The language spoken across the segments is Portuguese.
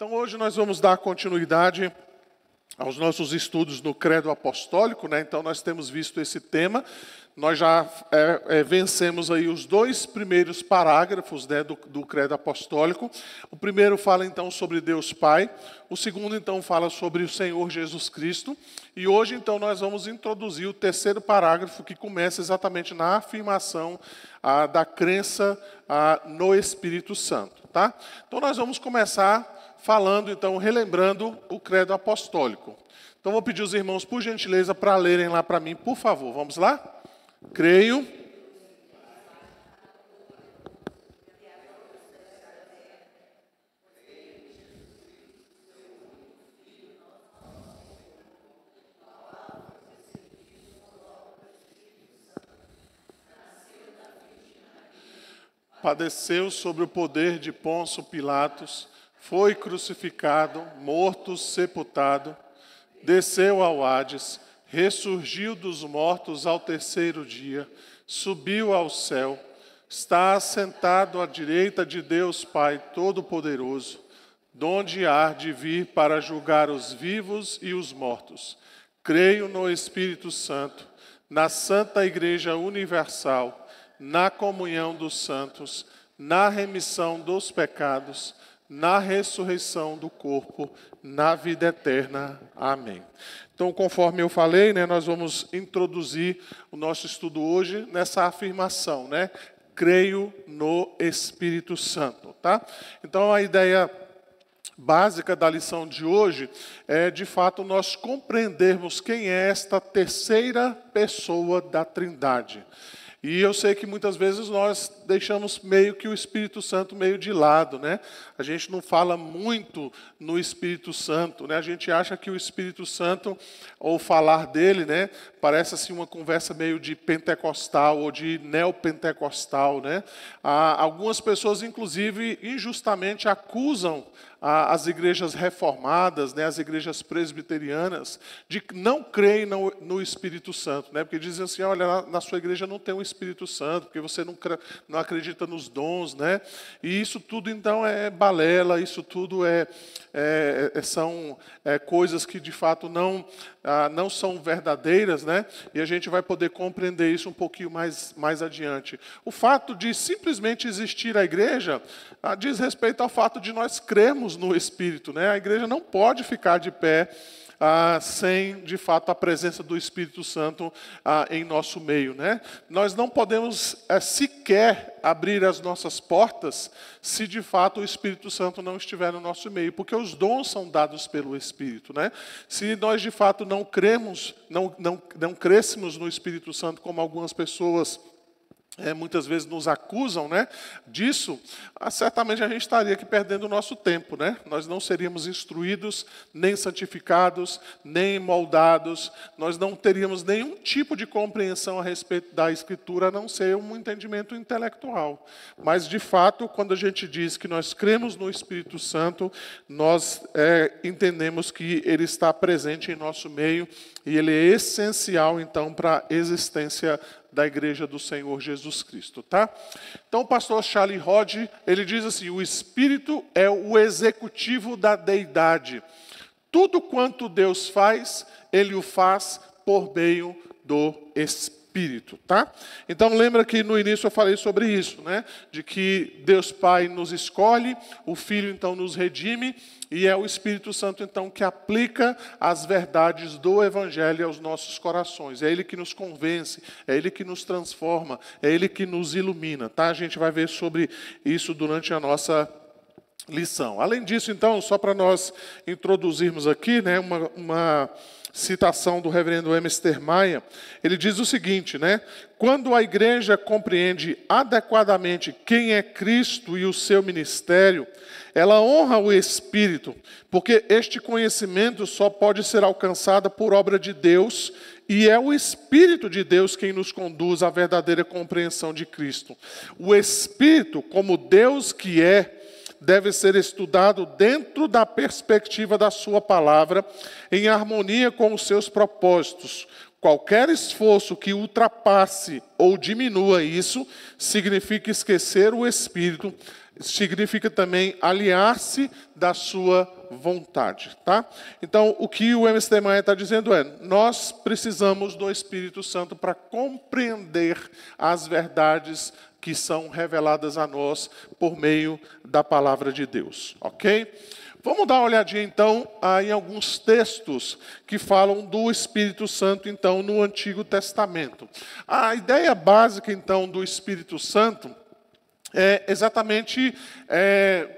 Então hoje nós vamos dar continuidade aos nossos estudos no Credo Apostólico, né? Então nós temos visto esse tema, nós já vencemos aí os dois primeiros parágrafos, né, do Credo Apostólico. O primeiro fala então sobre Deus Pai, o segundo então fala sobre o Senhor Jesus Cristo, e hoje então nós vamos introduzir o terceiro parágrafo que começa exatamente na afirmação da crença no Espírito Santo, tá? Então nós vamos começar falando, então, relembrando o Credo Apostólico. Então, vou pedir os irmãos, por gentileza, para lerem lá para mim, por favor. Vamos lá? Creio. Padeceu sob o poder de Pôncio Pilatos, foi crucificado, morto, sepultado, desceu ao Hades, ressurgiu dos mortos ao terceiro dia, subiu ao céu, está assentado à direita de Deus Pai Todo-Poderoso, donde há de vir para julgar os vivos e os mortos. Creio no Espírito Santo, na Santa Igreja Universal, na comunhão dos santos, na remissão dos pecados, na ressurreição do corpo, na vida eterna. Amém. Então, conforme eu falei, né, nós vamos introduzir o nosso estudo hoje nessa afirmação, né? Creio no Espírito Santo, tá? Então, a ideia básica da lição de hoje é, de fato, nós compreendermos quem é esta terceira pessoa da Trindade. E eu sei que muitas vezes nós deixamos meio que o Espírito Santo meio de lado, né? A gente não fala muito no Espírito Santo, né? A gente acha que o Espírito Santo, ou falar dele, né, parece assim uma conversa meio de pentecostal ou de neopentecostal, né? Algumas pessoas, inclusive, injustamente acusam as igrejas reformadas, né, as igrejas presbiterianas, de não crerem no Espírito Santo, né? Porque dizem assim, olha, na sua igreja não tem o Espírito Santo, porque você não acredita nos dons, né? E isso tudo, então, é balela, isso tudo são coisas que, de fato, não são verdadeiras, né? E a gente vai poder compreender isso um pouquinho mais adiante. O fato de simplesmente existir a igreja diz respeito ao fato de nós crermos no Espírito, né? A igreja não pode ficar de pé sem, de fato, a presença do Espírito Santo em nosso meio, né? Nós não podemos sequer abrir as nossas portas se, de fato, o Espírito Santo não estiver no nosso meio, porque os dons são dados pelo Espírito, né? Se nós, de fato, não crescêssemos no Espírito Santo, como algumas pessoas muitas vezes nos acusam, né, disso, certamente a gente estaria aqui perdendo o nosso tempo, né? Nós não seríamos instruídos, nem santificados, nem moldados, nós não teríamos nenhum tipo de compreensão a respeito da Escritura, a não ser um entendimento intelectual. Mas, de fato, quando a gente diz que nós cremos no Espírito Santo, nós entendemos que ele está presente em nosso meio e ele é essencial, então, para a existência da Igreja do Senhor Jesus Cristo, tá? Então, o pastor Charlie Hodge, ele diz assim, o Espírito é o executivo da deidade. Tudo quanto Deus faz, ele o faz por meio do Espírito, tá? Então, lembra que no início eu falei sobre isso, né? De que Deus Pai nos escolhe, o Filho, então, nos redime, e é o Espírito Santo, então, que aplica as verdades do Evangelho aos nossos corações. É Ele que nos convence, é Ele que nos transforma, é Ele que nos ilumina, tá? A gente vai ver sobre isso durante a nossa lição. Além disso, então, só para nós introduzirmos aqui, né, uma citação do reverendo Emister Maia, ele diz o seguinte, né? Quando a igreja compreende adequadamente quem é Cristo e o seu ministério, ela honra o Espírito, porque este conhecimento só pode ser alcançado por obra de Deus, e é o Espírito de Deus quem nos conduz à verdadeira compreensão de Cristo. O Espírito, como Deus que deve ser estudado dentro da perspectiva da sua palavra, em harmonia com os seus propósitos, Qualquer esforço que ultrapasse ou diminua isso, significa esquecer o Espírito, significa também aliar-se da sua vontade, tá? Então, o que o MST Maia está dizendo é, nós precisamos do Espírito Santo para compreender as verdades que são reveladas a nós por meio da palavra de Deus, ok? Vamos dar uma olhadinha, então, em alguns textos que falam do Espírito Santo, então, no Antigo Testamento. A ideia básica, então, do Espírito Santo é exatamente,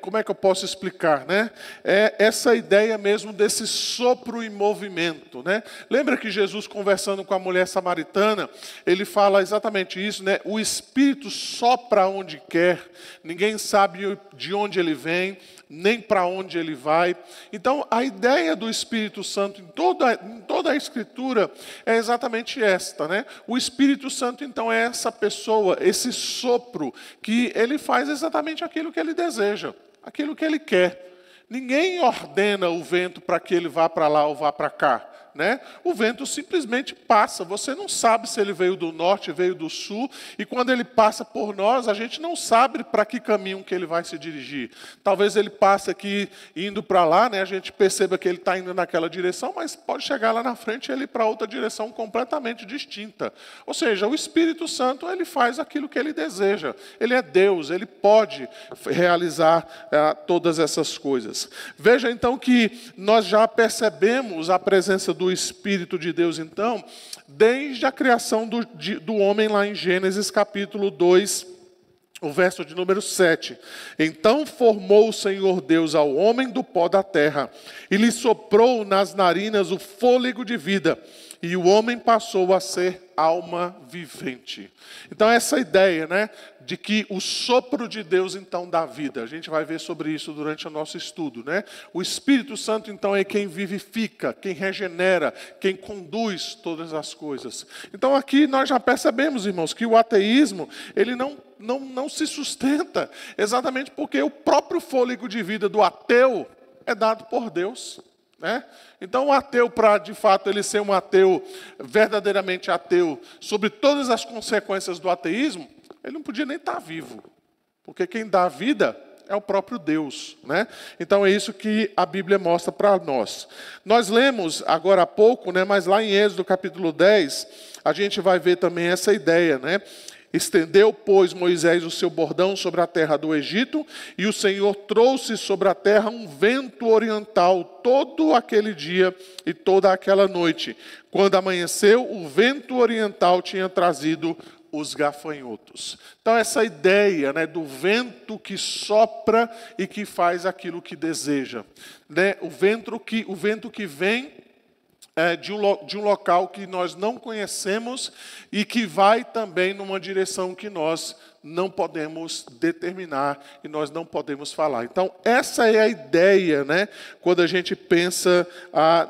como é que eu posso explicar, né? É essa ideia mesmo desse sopro em movimento, né? Lembra que Jesus, conversando com a mulher samaritana, ele fala exatamente isso, né? O Espírito sopra onde quer, ninguém sabe de onde ele vem, nem para onde ele vai. Então, a ideia do Espírito Santo em toda a Escritura é exatamente esta, né? O Espírito Santo, então, é essa pessoa, esse sopro, que ele faz exatamente aquilo que ele deseja, aquilo que ele quer. Ninguém ordena o vento para que ele vá para lá ou vá para cá, né? O vento simplesmente passa, você não sabe se ele veio do norte, veio do sul, e quando ele passa por nós, a gente não sabe para que caminho que ele vai se dirigir. Talvez ele passe aqui indo para lá, né? A gente perceba que ele está indo naquela direção, mas pode chegar lá na frente e ele ir para outra direção completamente distinta. Ou seja, o Espírito Santo, ele faz aquilo que ele deseja. Ele é Deus, ele pode realizar todas essas coisas. Veja então que nós já percebemos a presença do Espírito de Deus, então, desde a criação do homem lá em Gênesis capítulo 2, o verso de número 7. Então formou o Senhor Deus ao homem do pó da terra, e lhe soprou nas narinas o fôlego de vida, e o homem passou a ser alma vivente. Então essa ideia, né, de que o sopro de Deus então dá vida. A gente vai ver sobre isso durante o nosso estudo, né? O Espírito Santo então é quem vivifica, quem regenera, quem conduz todas as coisas. Então aqui nós já percebemos, irmãos, que o ateísmo, ele não se sustenta exatamente porque o próprio fôlego de vida do ateu é dado por Deus, né? Então o ateu, para de fato ele ser um ateu, verdadeiramente ateu, sobre todas as consequências do ateísmo, ele não podia nem estar vivo, porque quem dá vida é o próprio Deus, né? Então é isso que a Bíblia mostra para nós. Nós lemos agora há pouco, né, mas lá em Êxodo capítulo 10, a gente vai ver também essa ideia, né? Estendeu, pois, Moisés o seu bordão sobre a terra do Egito, e o Senhor trouxe sobre a terra um vento oriental todo aquele dia e toda aquela noite. Quando amanheceu, o vento oriental tinha trazido os gafanhotos. Então essa ideia, né, do vento que sopra e que faz aquilo que deseja, né? O vento que vem de um local que nós não conhecemos e que vai também numa direção que nós não podemos determinar e nós não podemos falar. Então, essa é a ideia, né, quando a gente pensa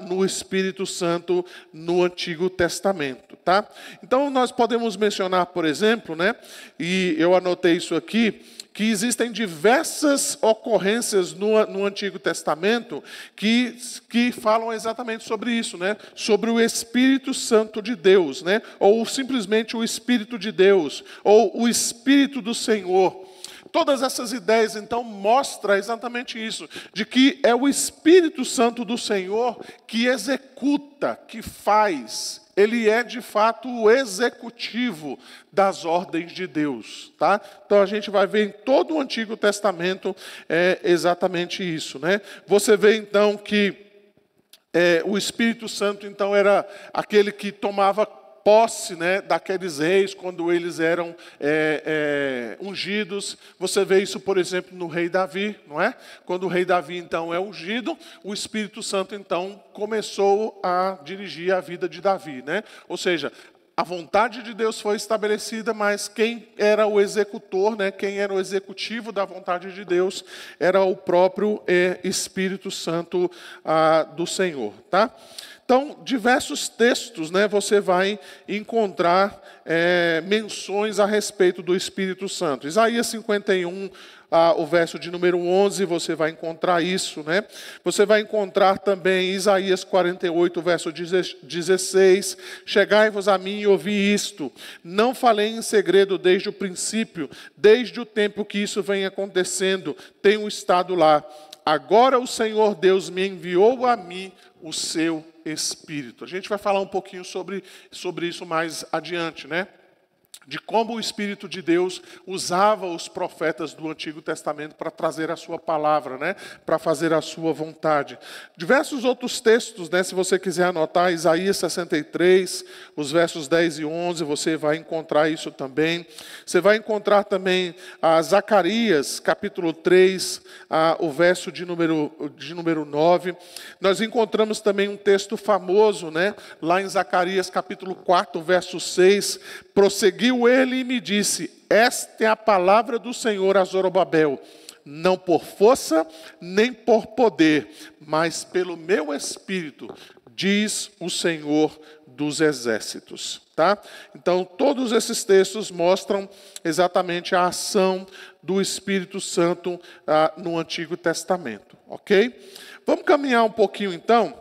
no Espírito Santo no Antigo Testamento, tá? Então, nós podemos mencionar, por exemplo, né, e eu anotei isso aqui, que existem diversas ocorrências no Antigo Testamento que falam exatamente sobre isso, né? Sobre o Espírito Santo de Deus, né? Ou simplesmente o Espírito de Deus, ou o Espírito do Senhor. Todas essas ideias, então, mostram exatamente isso, de que é o Espírito Santo do Senhor que executa, que faz. Ele é, de fato, o executivo das ordens de Deus, tá? Então, a gente vai ver em todo o Antigo Testamento exatamente isso, né? Você vê, então, que o Espírito Santo, então, era aquele que tomava posse, né, daqueles reis quando eles eram ungidos. Você vê isso, por exemplo, no rei Davi, não é? Quando o rei Davi, então, é ungido, o Espírito Santo, então, começou a dirigir a vida de Davi, né? Ou seja, a vontade de Deus foi estabelecida, mas quem era o executor, né, quem era o executivo da vontade de Deus, era o próprio Espírito Santo do Senhor, tá? Então, diversos textos, né, você vai encontrar menções a respeito do Espírito Santo. Isaías 51, o verso de número 11, você vai encontrar isso, né? Você vai encontrar também Isaías 48, verso 16. Chegai-vos a mim e ouvi isto. Não falei em segredo desde o princípio, desde o tempo que isso vem acontecendo. Tenho estado lá. Agora o Senhor Deus me enviou a mim o seu Espírito. A gente vai falar um pouquinho sobre isso mais adiante, né? De como o Espírito de Deus usava os profetas do Antigo Testamento para trazer a sua palavra, né? Para fazer a sua vontade. Diversos outros textos, né? Se você quiser anotar, Isaías 63, os versos 10 e 11, você vai encontrar isso também. Você vai encontrar também Zacarias, capítulo 3, o verso de número 9. Nós encontramos também um texto famoso, né? Lá em Zacarias, capítulo 4, verso 6, prosseguiu ele e me disse: esta é a palavra do Senhor a Zorobabel, não por força, nem por poder, mas pelo meu Espírito, diz o Senhor dos Exércitos. Tá? Então, todos esses textos mostram exatamente a ação do Espírito Santo no Antigo Testamento. Ok? Vamos caminhar um pouquinho, então.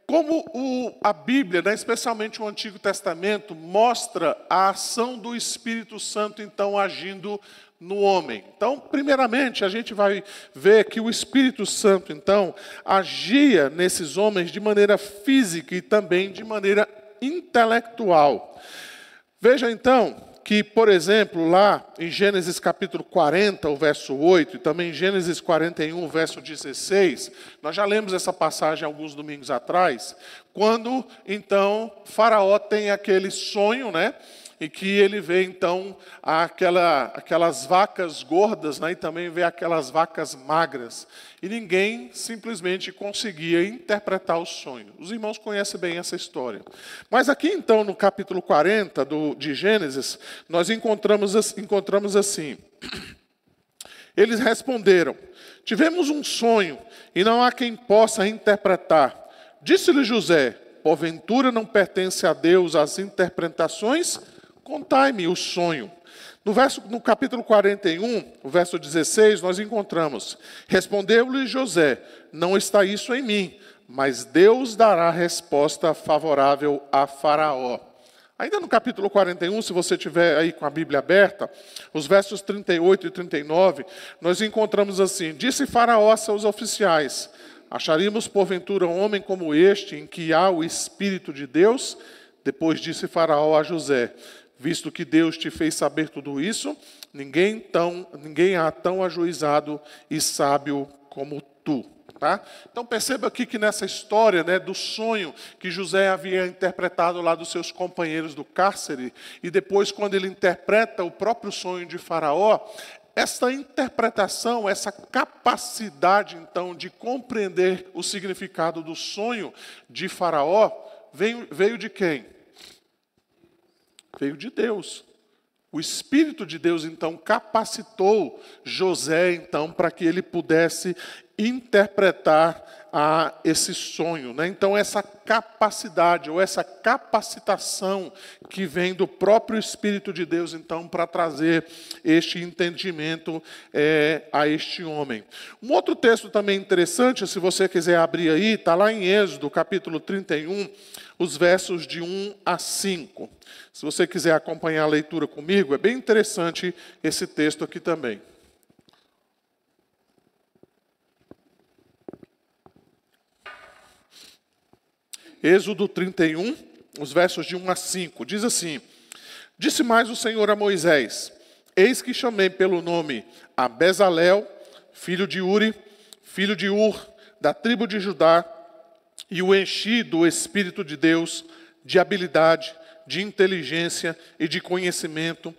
Como a Bíblia, né, especialmente o Antigo Testamento, mostra a ação do Espírito Santo, então, agindo no homem. Então, primeiramente, a gente vai ver que o Espírito Santo, então, agia nesses homens de maneira física e também de maneira intelectual. Veja, então, que, por exemplo, lá em Gênesis capítulo 40, o verso 8, e também em Gênesis 41, o verso 16, nós já lemos essa passagem alguns domingos atrás, quando, então, Faraó tem aquele sonho, né? E que ele vê, então, aquelas vacas gordas, né, e também vê aquelas vacas magras. E ninguém simplesmente conseguia interpretar o sonho. Os irmãos conhecem bem essa história. Mas aqui, então, no capítulo 40 de Gênesis, nós encontramos assim. Eles responderam: tivemos um sonho, e não há quem possa interpretar. Disse-lhe José: porventura não pertence a Deus as interpretações? Contai-me o sonho. No capítulo 41, o verso 16, nós encontramos: respondeu-lhe José: não está isso em mim, mas Deus dará resposta favorável a Faraó. Ainda no capítulo 41, se você tiver aí com a Bíblia aberta, os versos 38 e 39, nós encontramos assim: disse Faraó a seus oficiais: acharíamos porventura um homem como este, em que há o Espírito de Deus? Depois disse Faraó a José: visto que Deus te fez saber tudo isso, ninguém há tão ajuizado e sábio como tu. Tá? Então perceba aqui que nessa história, né, do sonho que José havia interpretado lá dos seus companheiros do cárcere, e depois quando ele interpreta o próprio sonho de Faraó, essa interpretação, essa capacidade então de compreender o significado do sonho de Faraó, veio de quem? Veio de Deus. O Espírito de Deus, então, capacitou José, então, para que ele pudesse interpretar esse sonho, né? Então, essa capacidade, ou essa capacitação que vem do próprio Espírito de Deus, então, para trazer este entendimento a este homem. Um outro texto também interessante, se você quiser abrir aí, está lá em Êxodo, capítulo 31, os versos de 1 a 5. Se você quiser acompanhar a leitura comigo, é bem interessante esse texto aqui também. Êxodo 31, os versos de 1 a 5, diz assim: disse mais o Senhor a Moisés: eis que chamei pelo nome a Bezalel, filho de Uri, filho de Ur, da tribo de Judá, e o enchi do Espírito de Deus, de habilidade, de inteligência e de conhecimento,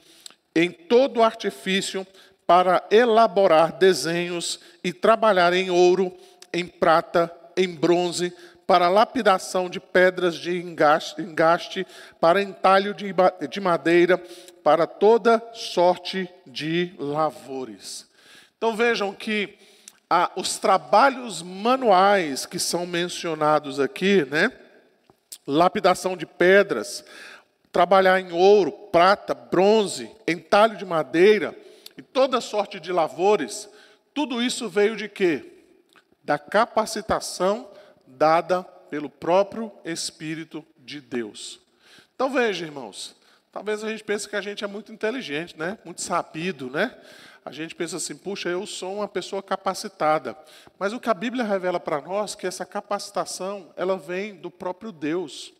em todo artifício, para elaborar desenhos e trabalhar em ouro, em prata, em bronze, para lapidação de pedras de engaste, para entalho de madeira, para toda sorte de lavores. Então vejam que os trabalhos manuais que são mencionados aqui, né? Lapidação de pedras, trabalhar em ouro, prata, bronze, entalho de madeira, e toda sorte de lavores, tudo isso veio de quê? Da capacitação dada pelo próprio Espírito de Deus. Então veja, irmãos, talvez a gente pense que a gente é muito inteligente, né? Muito sabido, né? A gente pensa assim, puxa, eu sou uma pessoa capacitada. Mas o que a Bíblia revela para nós é que essa capacitação, ela vem do próprio Deus.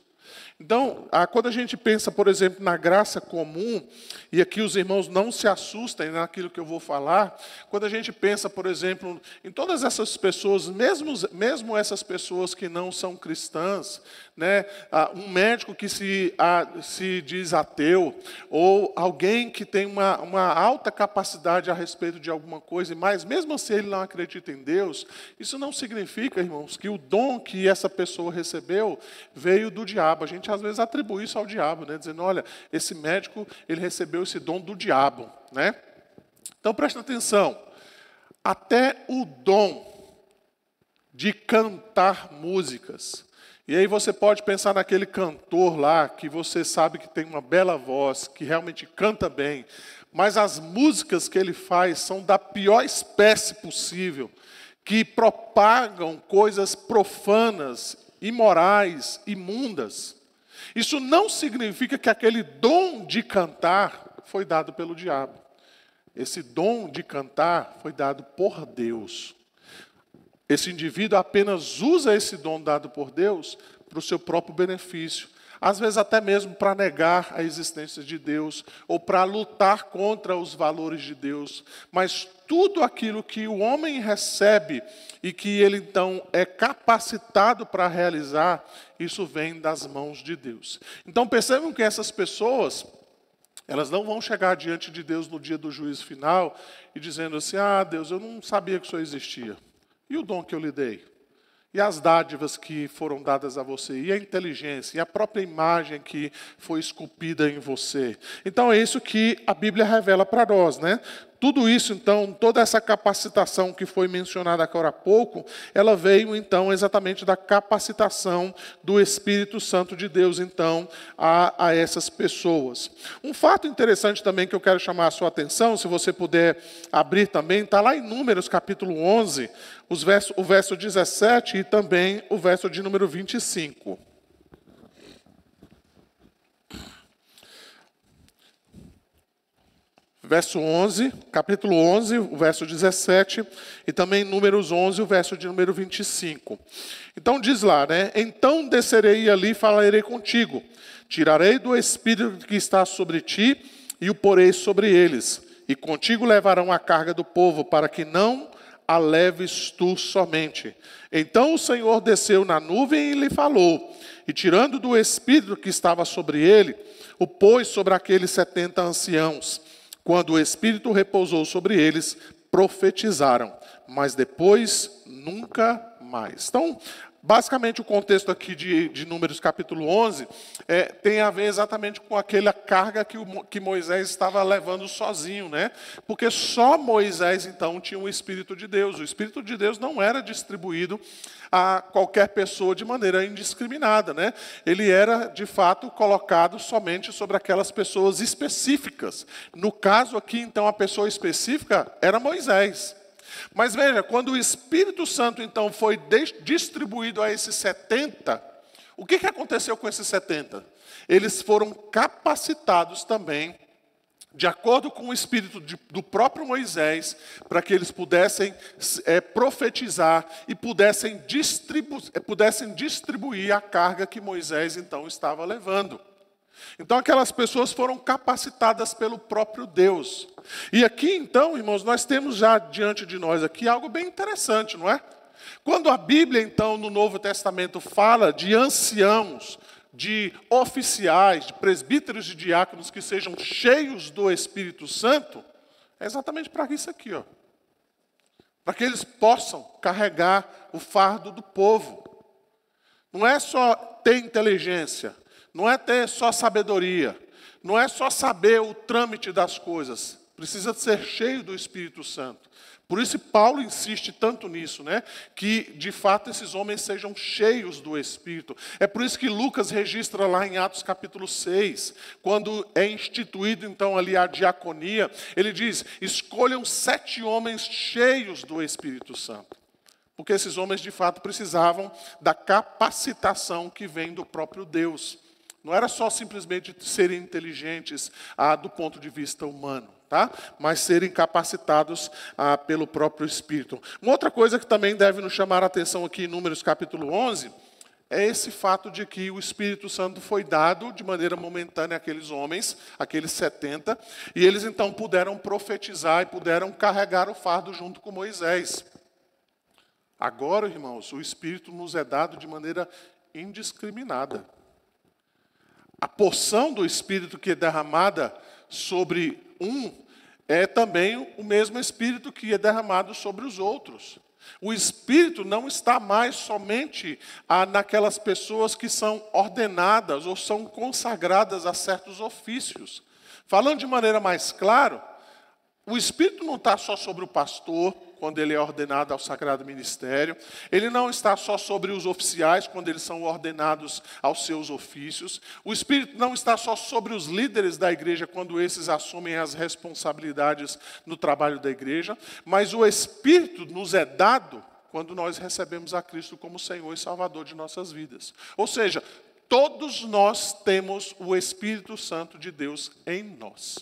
Então, quando a gente pensa, por exemplo, na graça comum, e aqui os irmãos não se assustem naquilo que eu vou falar, quando a gente pensa, por exemplo, em todas essas pessoas, mesmo essas pessoas que não são cristãs, né, um médico que se diz ateu, ou alguém que tem uma alta capacidade a respeito de alguma coisa, mas mesmo assim ele não acredita em Deus, isso não significa, irmãos, que o dom que essa pessoa recebeu veio do diabo. A gente às vezes atribui isso ao diabo, né? Dizendo, olha, esse médico, ele recebeu esse dom do diabo, né? Então presta atenção, até o dom de cantar músicas, e aí você pode pensar naquele cantor lá, que você sabe que tem uma bela voz, que realmente canta bem, mas as músicas que ele faz são da pior espécie possível, que propagam coisas profanas, imorais, imundas. Isso não significa que aquele dom de cantar foi dado pelo diabo. Esse dom de cantar foi dado por Deus. Esse indivíduo apenas usa esse dom dado por Deus para o seu próprio benefício. Às vezes até mesmo para negar a existência de Deus, ou para lutar contra os valores de Deus. Mas tudo aquilo que o homem recebe e que ele então é capacitado para realizar, isso vem das mãos de Deus. Então percebam que essas pessoas, elas não vão chegar diante de Deus no dia do juízo final e dizendo assim, Deus, eu não sabia que isso existia. E o dom que eu lhe dei? E as dádivas que foram dadas a você? E a inteligência? E a própria imagem que foi esculpida em você? Então é isso que a Bíblia revela para nós, né? Tudo isso, então, toda essa capacitação que foi mencionada agora há pouco, ela veio, então, exatamente da capacitação do Espírito Santo de Deus, então, a essas pessoas. Um fato interessante também que eu quero chamar a sua atenção, se você puder abrir também, está lá em Números, capítulo 11, o verso 17 e também o verso de número 25. Verso 11, capítulo 11, o verso 17, e também Números 11, o verso de número 25. Então diz lá, né? Então descerei ali e falarei contigo. Tirarei do espírito que está sobre ti e o porei sobre eles. E contigo levarão a carga do povo, para que não a leves tu somente. Então o Senhor desceu na nuvem e lhe falou. E tirando do espírito que estava sobre ele, o pôs sobre aqueles 70 anciãos. Quando o Espírito repousou sobre eles, profetizaram, mas depois nunca mais. Então, basicamente o contexto aqui de Números capítulo 11 tem a ver exatamente com aquela carga que Moisés estava levando sozinho, né? Porque só Moisés então tinha o Espírito de Deus. O Espírito de Deus não era distribuído a qualquer pessoa de maneira indiscriminada, né? Ele era, de fato, colocado somente sobre aquelas pessoas específicas. No caso aqui, então, a pessoa específica era Moisés. Mas veja, quando o Espírito Santo, então, foi distribuído a esses 70, o que aconteceu com esses 70? Eles foram capacitados também, de acordo com o Espírito do próprio Moisés, para que eles pudessem profetizar e pudessem distribuir a carga que Moisés, então, estava levando. Então, aquelas pessoas foram capacitadas pelo próprio Deus. E aqui, então, irmãos, nós temos já diante de nós aqui algo bem interessante, não é? Quando a Bíblia, então, no Novo Testamento, fala de anciãos, de oficiais, de presbíteros e diáconos que sejam cheios do Espírito Santo, é exatamente para isso aqui, ó. Para que eles possam carregar o fardo do povo. Não é só ter inteligência, não é ter só sabedoria, não é só saber o trâmite das coisas, precisa ser cheio do Espírito Santo. Por isso Paulo insiste tanto nisso, né? Que de fato esses homens sejam cheios do Espírito. É por isso que Lucas registra lá em Atos capítulo 6, quando é instituído então ali a diaconia, ele diz: escolham 7 homens cheios do Espírito Santo. Porque esses homens de fato precisavam da capacitação que vem do próprio Deus. Não era só simplesmente serem inteligentes do ponto de vista humano, tá? Mas serem capacitados pelo próprio Espírito. Uma outra coisa que também deve nos chamar a atenção aqui em Números capítulo 11, é esse fato de que o Espírito Santo foi dado de maneira momentânea àqueles homens, aqueles 70, e eles então puderam profetizar e puderam carregar o fardo junto com Moisés. Agora, irmãos, o Espírito nos é dado de maneira indiscriminada. A porção do Espírito que é derramada sobre é também o mesmo Espírito que é derramado sobre os outros. O Espírito não está mais somente naquelas pessoas que são ordenadas ou são consagradas a certos ofícios. Falando de maneira mais clara, o Espírito não está só sobre o pastor, quando ele é ordenado ao sagrado ministério. Ele não está só sobre os oficiais, quando eles são ordenados aos seus ofícios. O Espírito não está só sobre os líderes da igreja, quando esses assumem as responsabilidades no trabalho da igreja. Mas o Espírito nos é dado quando nós recebemos a Cristo como Senhor e Salvador de nossas vidas. Ou seja, todos nós temos o Espírito Santo de Deus em nós.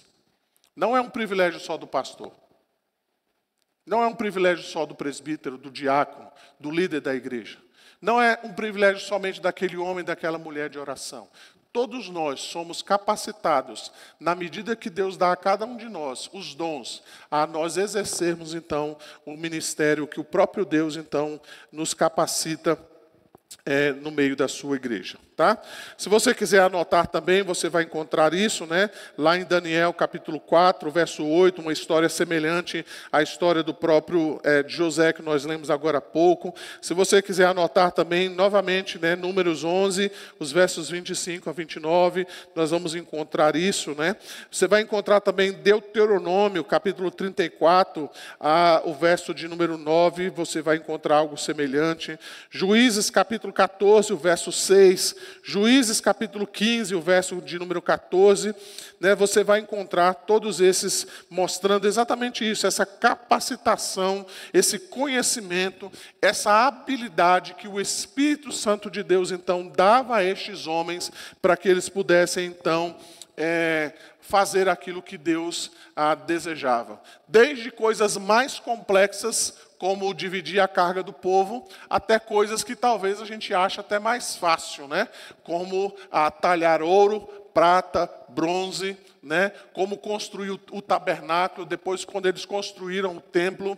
Não é um privilégio só do pastor. Não é um privilégio só do presbítero, do diácono, do líder da igreja. Não é um privilégio somente daquele homem, daquela mulher de oração. Todos nós somos capacitados, na medida que Deus dá a cada um de nós os dons, a nós exercermos, então, o ministério que o próprio Deus, então, nos capacita no meio da sua igreja. Tá? Se você quiser anotar também, você vai encontrar isso, né? Lá em Daniel capítulo 4, verso 8, uma história semelhante à história do próprio José, que nós lemos agora há pouco. Se você quiser anotar também, novamente, né, Números 11, os versos 25 a 29, nós vamos encontrar isso. Né? Você vai encontrar também Deuteronômio, capítulo 34, o verso de número 9, você vai encontrar algo semelhante. Juízes, capítulo 14, o verso 6, Juízes capítulo 15, o verso de número 14, né, você vai encontrar todos esses mostrando exatamente isso, essa capacitação, esse conhecimento, essa habilidade que o Espírito Santo de Deus então dava a estes homens para que eles pudessem então fazer aquilo que Deus desejava. Desde coisas mais complexas, como dividir a carga do povo, até coisas que talvez a gente ache até mais fácil, né? Como talhar ouro, prata, bronze, né? Como construir o tabernáculo, depois quando eles construíram o templo.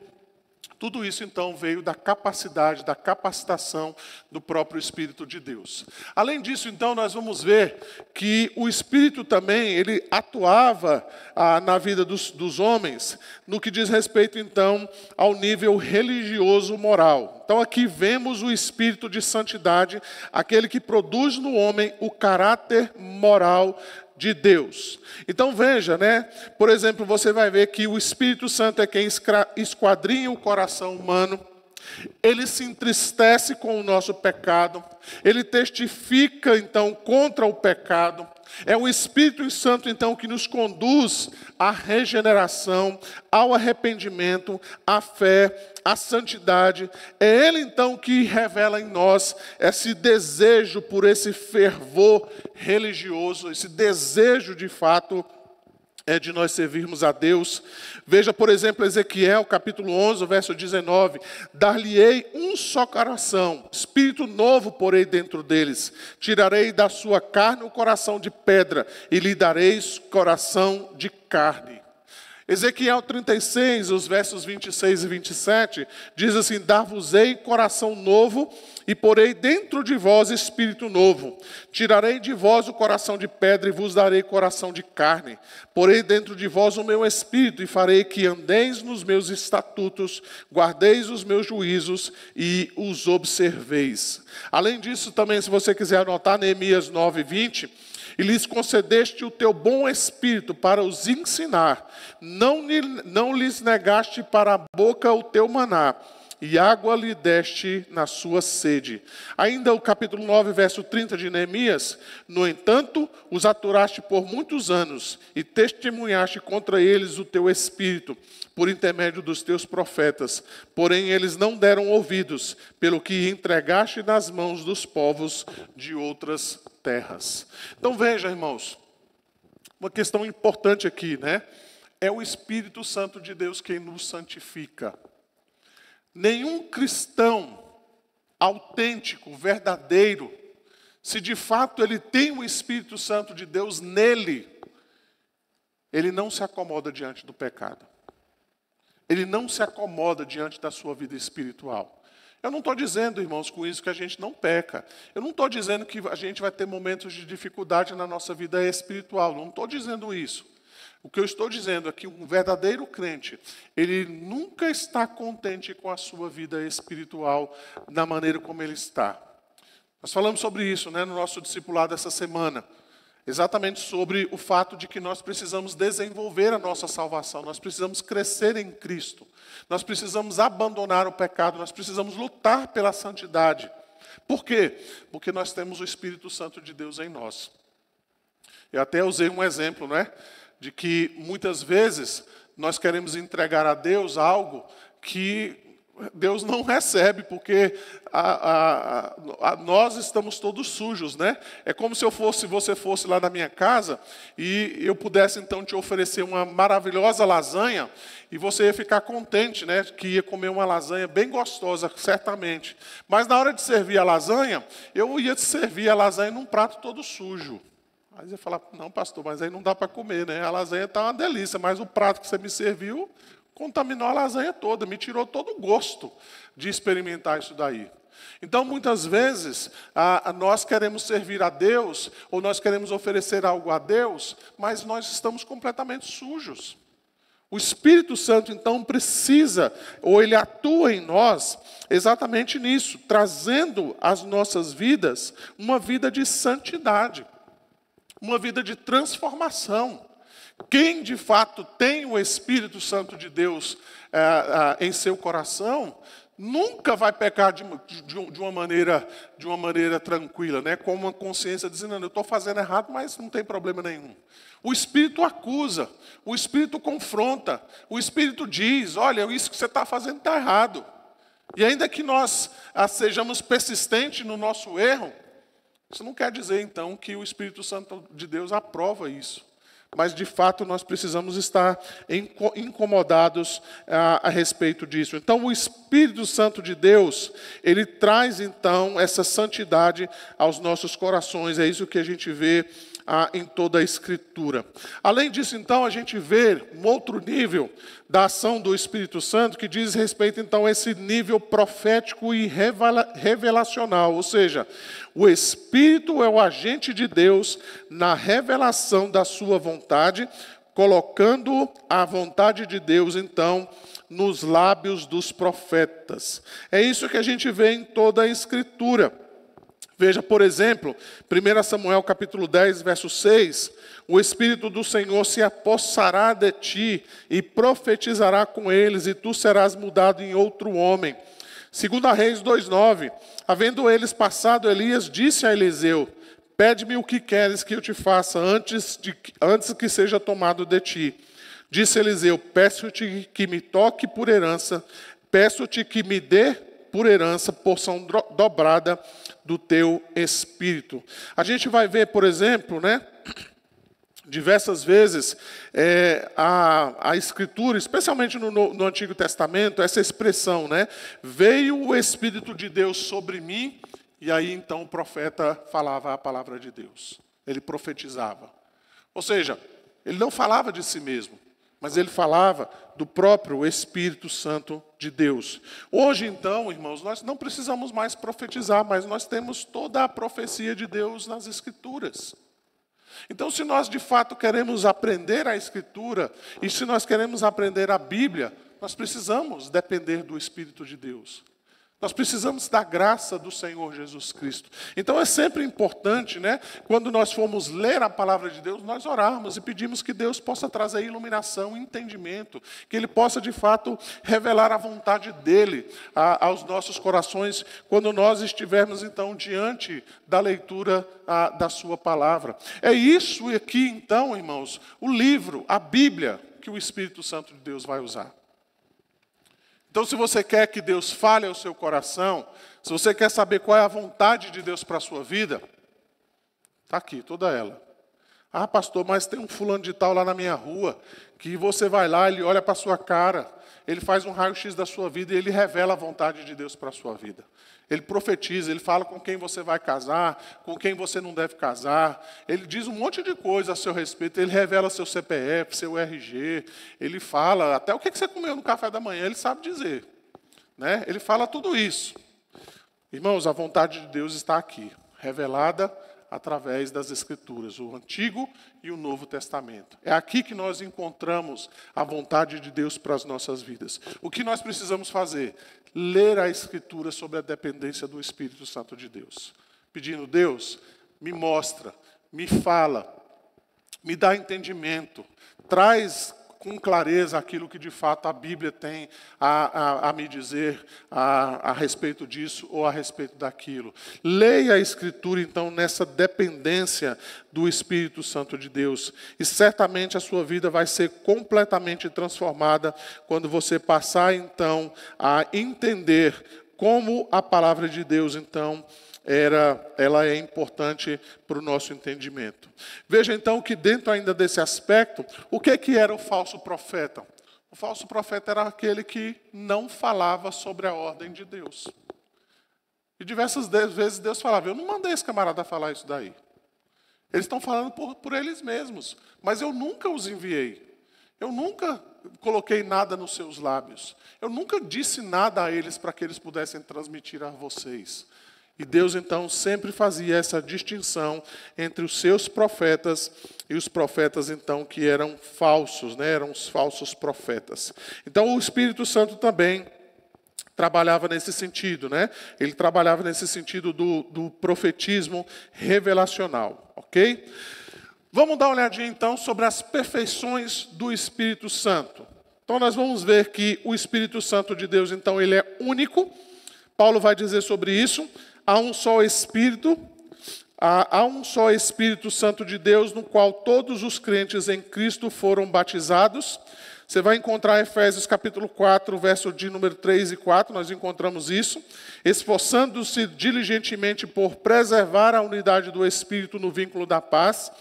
Tudo isso, então, veio da capacidade, da capacitação do próprio Espírito de Deus. Além disso, então, nós vamos ver que o Espírito também, ele atuava na vida dos homens, no que diz respeito, então, ao nível religioso-moral. Então, aqui vemos o Espírito de santidade, aquele que produz no homem o caráter moral de Deus. Então veja, né? Por exemplo, você vai ver que o Espírito Santo é quem esquadrinha o coração humano. Ele se entristece com o nosso pecado. Ele testifica, então, contra o pecado. É o Espírito Santo, então, que nos conduz à regeneração, ao arrependimento, à fé, à santidade. É Ele, então, que revela em nós esse desejo por esse fervor religioso, esse desejo, de fato, de nós servirmos a Deus. Veja, por exemplo, Ezequiel, capítulo 11, verso 19. Dar-lhe-ei um só coração, espírito novo porei dentro deles. Tirarei da sua carne o coração de pedra e lhe dareis coração de carne. Ezequiel 36, os versos 26 e 27, diz assim: dar-vos-ei coração novo e porei dentro de vós espírito novo. Tirarei de vós o coração de pedra e vos darei coração de carne. Porei dentro de vós o meu espírito e farei que andeis nos meus estatutos, guardeis os meus juízos e os observeis. Além disso, também, se você quiser anotar, Neemias 9, 20, e lhes concedeste o teu bom espírito para os ensinar. Não lhes negaste para a boca o teu maná, e água lhe deste na sua sede. Ainda o capítulo 9, verso 30 de Neemias: no entanto, os aturaste por muitos anos, e testemunhaste contra eles o teu espírito, por intermédio dos teus profetas. Porém, eles não deram ouvidos, pelo que entregaste nas mãos dos povos de outras terras. Então veja, irmãos, uma questão importante aqui, né? É o Espírito Santo de Deus quem nos santifica. Nenhum cristão autêntico, verdadeiro, se de fato ele tem o Espírito Santo de Deus nele, ele não se acomoda diante do pecado. Ele não se acomoda diante da sua vida espiritual. Eu não estou dizendo, irmãos, com isso que a gente não peca. Eu não estou dizendo que a gente vai ter momentos de dificuldade na nossa vida espiritual. Não estou dizendo isso. O que eu estou dizendo é que um verdadeiro crente, ele nunca está contente com a sua vida espiritual da maneira como ele está. Nós falamos sobre isso, né, no nosso discipulado essa semana. Exatamente sobre o fato de que nós precisamos desenvolver a nossa salvação. Nós precisamos crescer em Cristo. Nós precisamos abandonar o pecado. Nós precisamos lutar pela santidade. Por quê? Porque nós temos o Espírito Santo de Deus em nós. Eu até usei um exemplo, né? De que muitas vezes nós queremos entregar a Deus algo que Deus não recebe, porque nós estamos todos sujos, né? É como se você fosse lá na minha casa e eu pudesse então te oferecer uma maravilhosa lasanha e você ia ficar contente, né? Que ia comer uma lasanha bem gostosa, certamente. Mas na hora de servir a lasanha, eu ia te servir a lasanha num prato todo sujo. Aí você fala: não, pastor, mas aí não dá para comer, né? A lasanha está uma delícia, mas o prato que você me serviu contaminou a lasanha toda, me tirou todo o gosto de experimentar isso daí. Então, muitas vezes, nós queremos servir a Deus, ou nós queremos oferecer algo a Deus, mas nós estamos completamente sujos. O Espírito Santo, então, precisa, ou ele atua em nós, exatamente nisso, trazendo às nossas vidas uma vida de santidade. Uma vida de transformação. Quem de fato tem o Espírito Santo de Deus em seu coração, nunca vai pecar de uma maneira tranquila, né? Com uma consciência dizendo: eu estou fazendo errado, mas não tem problema nenhum. O Espírito acusa, o Espírito confronta, o Espírito diz: olha, isso que você está fazendo está errado. E ainda que nós sejamos persistentes no nosso erro, isso não quer dizer, então, que o Espírito Santo de Deus aprova isso. Mas, de fato, nós precisamos estar incomodados a respeito disso. Então, o Espírito Santo de Deus, ele traz, então, essa santidade aos nossos corações. É isso que a gente vê em toda a Escritura. Além disso, então, a gente vê um outro nível da ação do Espírito Santo que diz respeito, então, a esse nível profético e revelacional. Ou seja, o Espírito é o agente de Deus na revelação da sua vontade, colocando a vontade de Deus, então, nos lábios dos profetas. É isso que a gente vê em toda a Escritura. Veja, por exemplo, 1 Samuel capítulo 10, verso 6, o Espírito do Senhor se apossará de ti e profetizará com eles, e tu serás mudado em outro homem. 2 Reis 2,9, havendo eles passado, Elias disse a Eliseu: pede-me o que queres que eu te faça antes que seja tomado de ti. Disse Eliseu: peço-te que me toque por herança, peço-te que me dê por herança porção dobrada do teu espírito. A gente vai ver, por exemplo, né, diversas vezes a Escritura, especialmente no Antigo Testamento, essa expressão, né, veio o Espírito de Deus sobre mim, e aí então o profeta falava a palavra de Deus. Ele profetizava. Ou seja, ele não falava de si mesmo, mas ele falava do próprio Espírito Santo de Deus. Hoje, então, irmãos, nós não precisamos mais profetizar, mas nós temos toda a profecia de Deus nas Escrituras. Então, se nós de fato queremos aprender a Escritura, e se nós queremos aprender a Bíblia, nós precisamos depender do Espírito de Deus. Nós precisamos da graça do Senhor Jesus Cristo. Então é sempre importante, né, quando nós formos ler a palavra de Deus, nós orarmos e pedimos que Deus possa trazer iluminação, entendimento, que Ele possa de fato revelar a vontade dEle aos nossos corações, quando nós estivermos então diante da leitura da sua palavra. É isso aqui então, irmãos, o livro, a Bíblia, que o Espírito Santo de Deus vai usar. Então, se você quer que Deus fale ao seu coração, se você quer saber qual é a vontade de Deus para a sua vida, está aqui, toda ela. Ah, pastor, mas tem um fulano de tal lá na minha rua, que você vai lá, ele olha para a sua cara, ele faz um raio-x da sua vida e ele revela a vontade de Deus para a sua vida. Ele profetiza, ele fala com quem você vai casar, com quem você não deve casar. Ele diz um monte de coisa a seu respeito. Ele revela seu CPF, seu RG. Ele fala até o que você comeu no café da manhã, ele sabe dizer. Né? Ele fala tudo isso. Irmãos, a vontade de Deus está aqui, revelada através das Escrituras, o Antigo e o Novo Testamento. É aqui que nós encontramos a vontade de Deus para as nossas vidas. O que nós precisamos fazer? Ler a Escritura sobre a dependência do Espírito Santo de Deus. Pedindo, Deus, me mostra, me fala, me dá entendimento, traz com clareza aquilo que de fato a Bíblia tem a me dizer a respeito disso ou a respeito daquilo. Leia a Escritura, então, nessa dependência do Espírito Santo de Deus. E certamente a sua vida vai ser completamente transformada quando você passar, então, a entender como a palavra de Deus, então, ela é importante para o nosso entendimento. Veja então que dentro ainda desse aspecto, o que era o falso profeta? O falso profeta era aquele que não falava sobre a ordem de Deus. E diversas vezes Deus falava, eu não mandei esse camarada falar isso daí. Eles estão falando por eles mesmos, mas eu nunca os enviei. Eu nunca coloquei nada nos seus lábios. Eu nunca disse nada a eles para que eles pudessem transmitir a vocês. E Deus, então, sempre fazia essa distinção entre os seus profetas e os profetas, então, que eram falsos, né? Eram os falsos profetas. Então, o Espírito Santo também trabalhava nesse sentido, né? Ele trabalhava nesse sentido do profetismo revelacional, ok? Vamos dar uma olhadinha, então, sobre as perfeições do Espírito Santo. Então, nós vamos ver que o Espírito Santo de Deus, então, ele é único. Paulo vai dizer sobre isso. Há um só Espírito Santo de Deus, no qual todos os crentes em Cristo foram batizados. Você vai encontrar Efésios capítulo 4, verso de número 3 e 4, nós encontramos isso. Esforçando-se diligentemente por preservar a unidade do Espírito no vínculo da paz.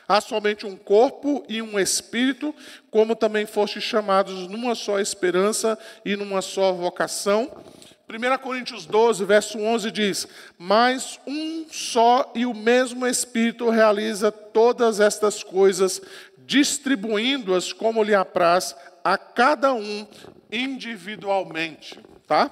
Há somente um corpo e um Espírito, como também fostes chamados numa só esperança e numa só vocação. 1 Coríntios 12, verso 11 diz, mas um só e o mesmo Espírito realiza todas estas coisas, distribuindo-as como lhe apraz a cada um individualmente. Tá?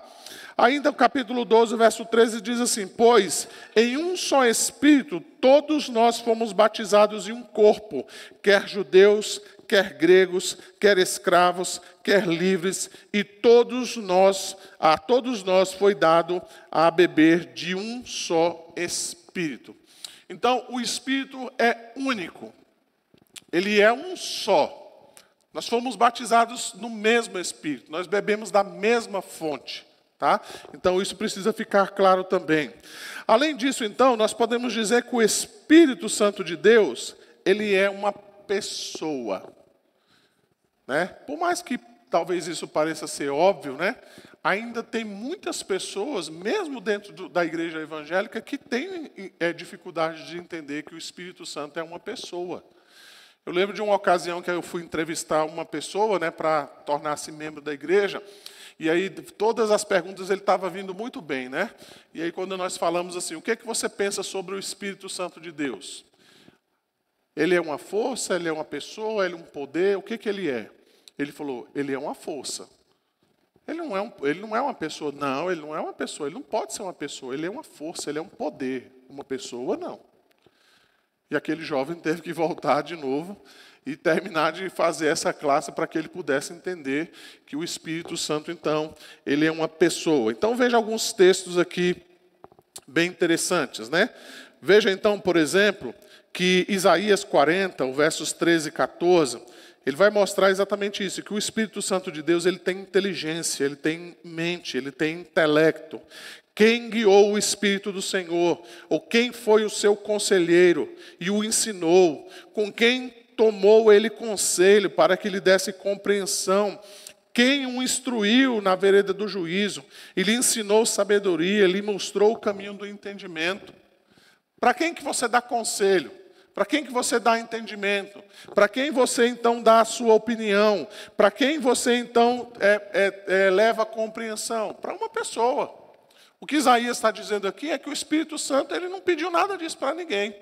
Ainda o capítulo 12, verso 13 diz assim, pois em um só Espírito todos nós fomos batizados em um corpo, quer judeus, quer gregos, quer escravos, quer livres, e a todos nós foi dado a beber de um só Espírito. Então, o Espírito é único. Ele é um só. Nós fomos batizados no mesmo Espírito. Nós bebemos da mesma fonte. Tá? Então, isso precisa ficar claro também. Além disso, então, nós podemos dizer que o Espírito Santo de Deus, ele é uma pessoa. Né? Por mais que talvez isso pareça ser óbvio, né? Ainda tem muitas pessoas, mesmo dentro da igreja evangélica, que têm dificuldade de entender que o Espírito Santo é uma pessoa. Eu lembro de uma ocasião que eu fui entrevistar uma pessoa, né, para tornar-se membro da igreja, e aí todas as perguntas ele estava vindo muito bem, né? E aí quando nós falamos assim, o que é que você pensa sobre o Espírito Santo de Deus? Ele é uma força, ele é uma pessoa, ele é um poder, o que que ele é? Ele falou, ele é uma força. Ele não é uma pessoa. Não, ele não é uma pessoa, ele não pode ser uma pessoa, ele é uma força, ele é um poder. Uma pessoa, não. E aquele jovem teve que voltar de novo e terminar de fazer essa classe para que ele pudesse entender que o Espírito Santo, então, ele é uma pessoa. Então, veja alguns textos aqui bem interessantes, né? Veja, então, por exemplo, que Isaías 40, os versos 13 e 14, ele vai mostrar exatamente isso, que o Espírito Santo de Deus, ele tem inteligência, ele tem mente, ele tem intelecto. Quem guiou o Espírito do Senhor? Ou quem foi o seu conselheiro e o ensinou? Com quem tomou ele conselho para que lhe desse compreensão? Quem o instruiu na vereda do juízo? E lhe ensinou sabedoria, lhe mostrou o caminho do entendimento. Para quem que você dá conselho? Para quem que você dá entendimento? Para quem você então dá a sua opinião? Para quem você então leva a compreensão? Para uma pessoa. O que Isaías está dizendo aqui é que o Espírito Santo ele não pediu nada disso para ninguém.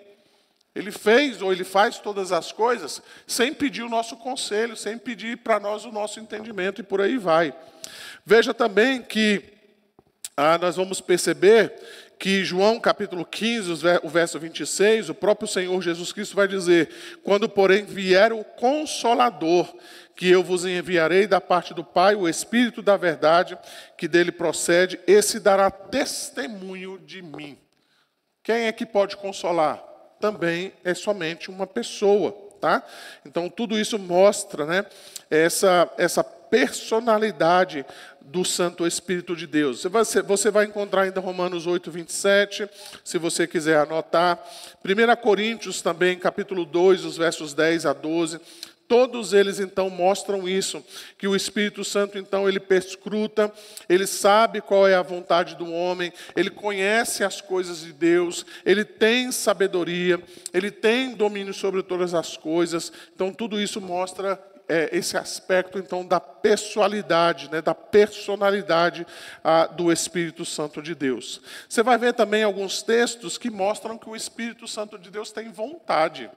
Ele fez ou ele faz todas as coisas sem pedir o nosso conselho, sem pedir para nós o nosso entendimento e por aí vai. Veja também que nós vamos perceber que João capítulo 15, o verso 26, o próprio Senhor Jesus Cristo vai dizer: quando porém vier o Consolador, que eu vos enviarei da parte do Pai, o Espírito da verdade, que dele procede, esse dará testemunho de mim. Quem é que pode consolar? Também é somente uma pessoa, tá? Então, tudo isso mostra, né, essa personalidade do Santo Espírito de Deus. Você vai encontrar ainda Romanos 8, 27, se você quiser anotar. 1 Coríntios também, capítulo 2, os versos 10 a 12. Todos eles, então, mostram isso, que o Espírito Santo, então, ele perscruta, ele sabe qual é a vontade do homem, ele conhece as coisas de Deus, ele tem sabedoria, ele tem domínio sobre todas as coisas. Então, tudo isso mostra esse aspecto, então, da pessoalidade, né, da personalidade do Espírito Santo de Deus. Você vai ver também alguns textos que mostram que o Espírito Santo de Deus tem vontade.